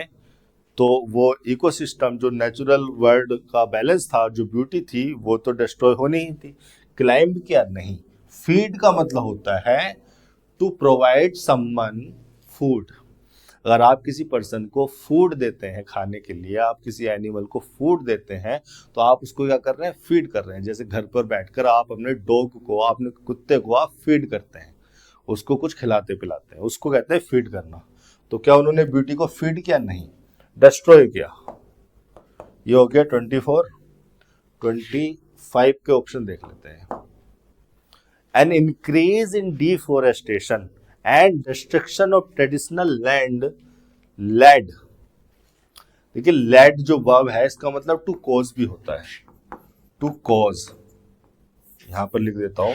Speaker 1: तो वो इकोसिस्टम जो नेचुरल वर्ल्ड का बैलेंस था, जो ब्यूटी थी, वो तो डिस्ट्रॉय होनी ही थी। क्लाइंब किया नहीं। फीड का मतलब होता है टू प्रोवाइड समवन फूड। अगर आप किसी पर्सन को फूड देते हैं खाने के लिए, आप किसी एनिमल को फूड देते हैं, तो आप उसको क्या कर रहे हैं, फीड कर रहे हैं। जैसे घर पर बैठकर आप अपने डॉग को, अपने कुत्ते को आप फीड करते हैं, उसको कुछ खिलाते पिलाते हैं, उसको कहते हैं फीड करना। तो क्या उन्होंने ब्यूटी को फीड किया? नहीं, डिस्ट्रॉय किया। ये हो गया 24। 25 के ऑप्शन देख लेते हैं। An increase in deforestation and destruction of traditional land led. देखिए, लेड जो वर्ब है इसका मतलब टू कॉज भी होता है। टू कॉज यहां पर लिख देता हूं,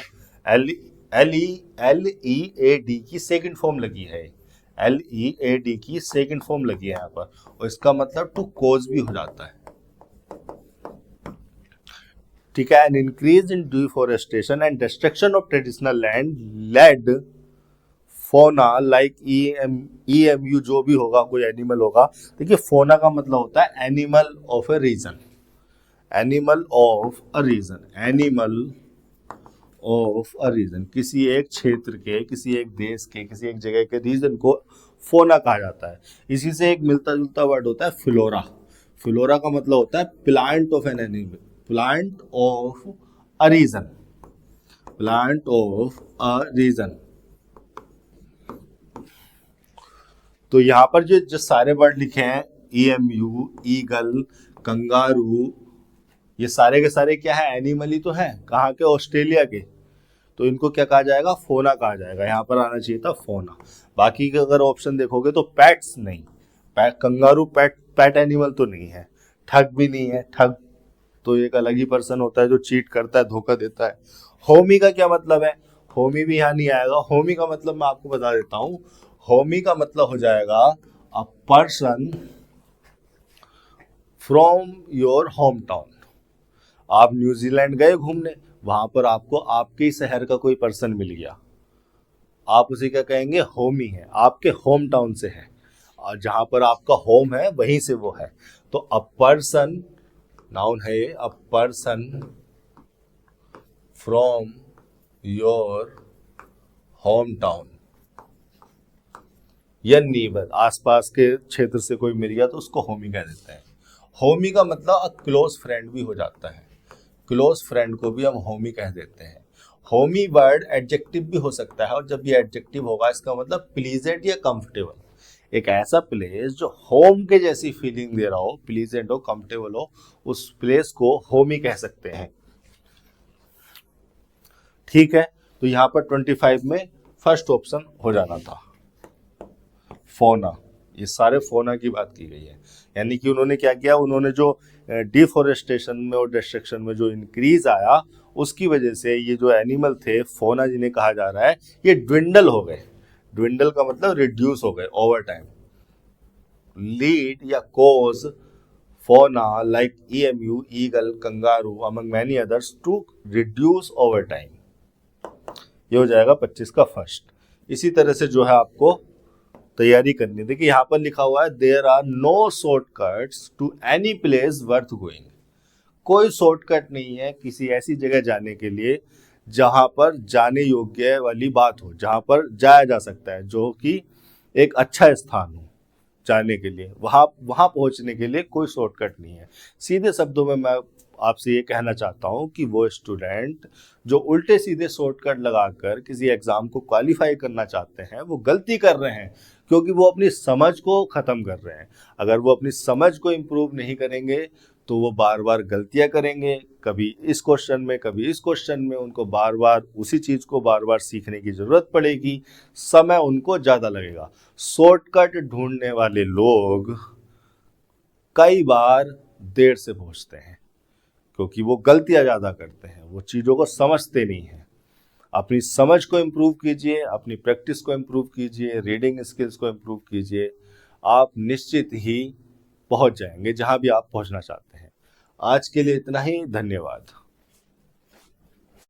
Speaker 1: LEAD की सेकंड फॉर्म लगी है। LEAD की सेकंड फॉर्म लगी है यहां पर, और इसका मतलब टू कॉज भी हो जाता है। ठीक है। An increase in deforestation and destruction of traditional land led fauna like EMU जो भी होगा, कोई एनिमल होगा। देखिए, फोना का मतलब होता है animal of a region. Animal of a region, animal of a region, किसी एक क्षेत्र के, किसी एक देश के, किसी एक जगह के रीजन को फोना कहा जाता है। इसी से एक मिलता जुलता वर्ड होता है फ्लोरा। फ्लोरा का मतलब होता है plant of an animal, plant of a region, plant of a region. तो यहाँ पर जो सारे वर्ड लिखे हैं, EMU, ईगल, कंगारू, ये सारे के सारे क्या है, एनिमल ही तो है। कहाँ के? ऑस्ट्रेलिया के। तो इनको क्या कहा जाएगा? फोना कहा जाएगा। यहाँ पर आना चाहिए था फोना। बाकी के अगर ऑप्शन देखोगे तो पेट्स नहीं, कंगारू पेट एनिमल तो नहीं है। ठग भी नहीं है। ठग तो एक अलग ही पर्सन होता है जो चीट करता है, धोखा देता है। होमी का क्या मतलब है? होमी भी यहाँ नहीं आएगा। होमी का मतलब मैं आपको बता देता हूँ। होमी का मतलब हो जाएगा a person from your home town. आप न्यूजीलैंड गए घूमने, वहां पर आपको आपके ही शहर का कोई पर्सन मिल गया, आप उसे क्या कहेंगे? होमी है, आपके होम टाउन से है, और जहां पर आपका होम है वहीं से वो है। तो अ पर्सन नाउन है, a person from your home town या नीबर, आसपास के क्षेत्र से कोई मिल गया तो उसको होमी कह देते हैं। होमी का मतलब अ क्लोज फ्रेंड भी हो जाता है। क्लोज फ्रेंड को भी हम होमी कह देते हैं। होमी वर्ड एडजेक्टिव भी हो सकता है, और जब ये एडजेक्टिव होगा इसका मतलब प्लीजेंट या कंफर्टेबल। एक ऐसा प्लेस जो होम के जैसी फीलिंग दे रहा हो, प्लीजेंट हो, कंफर्टेबल हो, उस प्लेस को होमी कह सकते हैं। ठीक है। तो यहाँ पर 25 में फर्स्ट ऑप्शन हो जाना था फोना। ये सारे फोना की बात की गई है। यानी कि उन्होंने क्या किया, उन्होंने जो डिफोरेस्टेशन में और डिस्ट्रक्शन में जो इंक्रीज आया, उसकी वजह से ये जो एनिमल थे फोना जिन्हें कहा जा रहा है, ये ड्विंडल हो गए। ड्विंडल का मतलब रिड्यूस हो गए ओवर टाइम। लीड या cause fauna like EMU, eagle, kangaroo among many others to reduce over time. ये हो जाएगा 25 का फर्स्ट। इसी तरह से जो है आपको तैयारी करनी। देखिए, यहाँ पर लिखा हुआ है there are no shortcuts to any place worth going. कोई शॉर्टकट नहीं है किसी ऐसी जगह जाने के लिए जहां पर जाने योग्य वाली बात हो, जहां पर जाया जा सकता है, जो कि एक अच्छा स्थान हो जाने के लिए। वहां पहुंचने के लिए कोई शॉर्टकट नहीं है। सीधे शब्दों में मैं आपसे ये कहना चाहता हूँ कि वो स्टूडेंट जो उल्टे सीधे शॉर्टकट लगाकर किसी एग्जाम को क्वालिफाई करना चाहते हैं, वो गलती कर रहे हैं, क्योंकि वो अपनी समझ को खत्म कर रहे हैं। अगर वो अपनी समझ को इम्प्रूव नहीं करेंगे तो वो बार बार गलतियां करेंगे, कभी इस क्वेश्चन में कभी इस क्वेश्चन में, उनको बार बार उसी चीज को बार बार सीखने की जरूरत पड़ेगी, समय उनको ज्यादा लगेगा। शॉर्टकट ढूंढने वाले लोग कई बार देर से पहुंचते हैं, क्योंकि वो गलतियां ज्यादा करते हैं, वो चीजों को समझते नहीं हैं। अपनी समझ को इम्प्रूव कीजिए, अपनी प्रैक्टिस को इम्प्रूव कीजिए, रीडिंग स्किल्स को इम्प्रूव कीजिए, आप निश्चित ही पहुंच जाएंगे जहां भी आप पहुंचना चाहते हैं। आज के लिए इतना ही, धन्यवाद।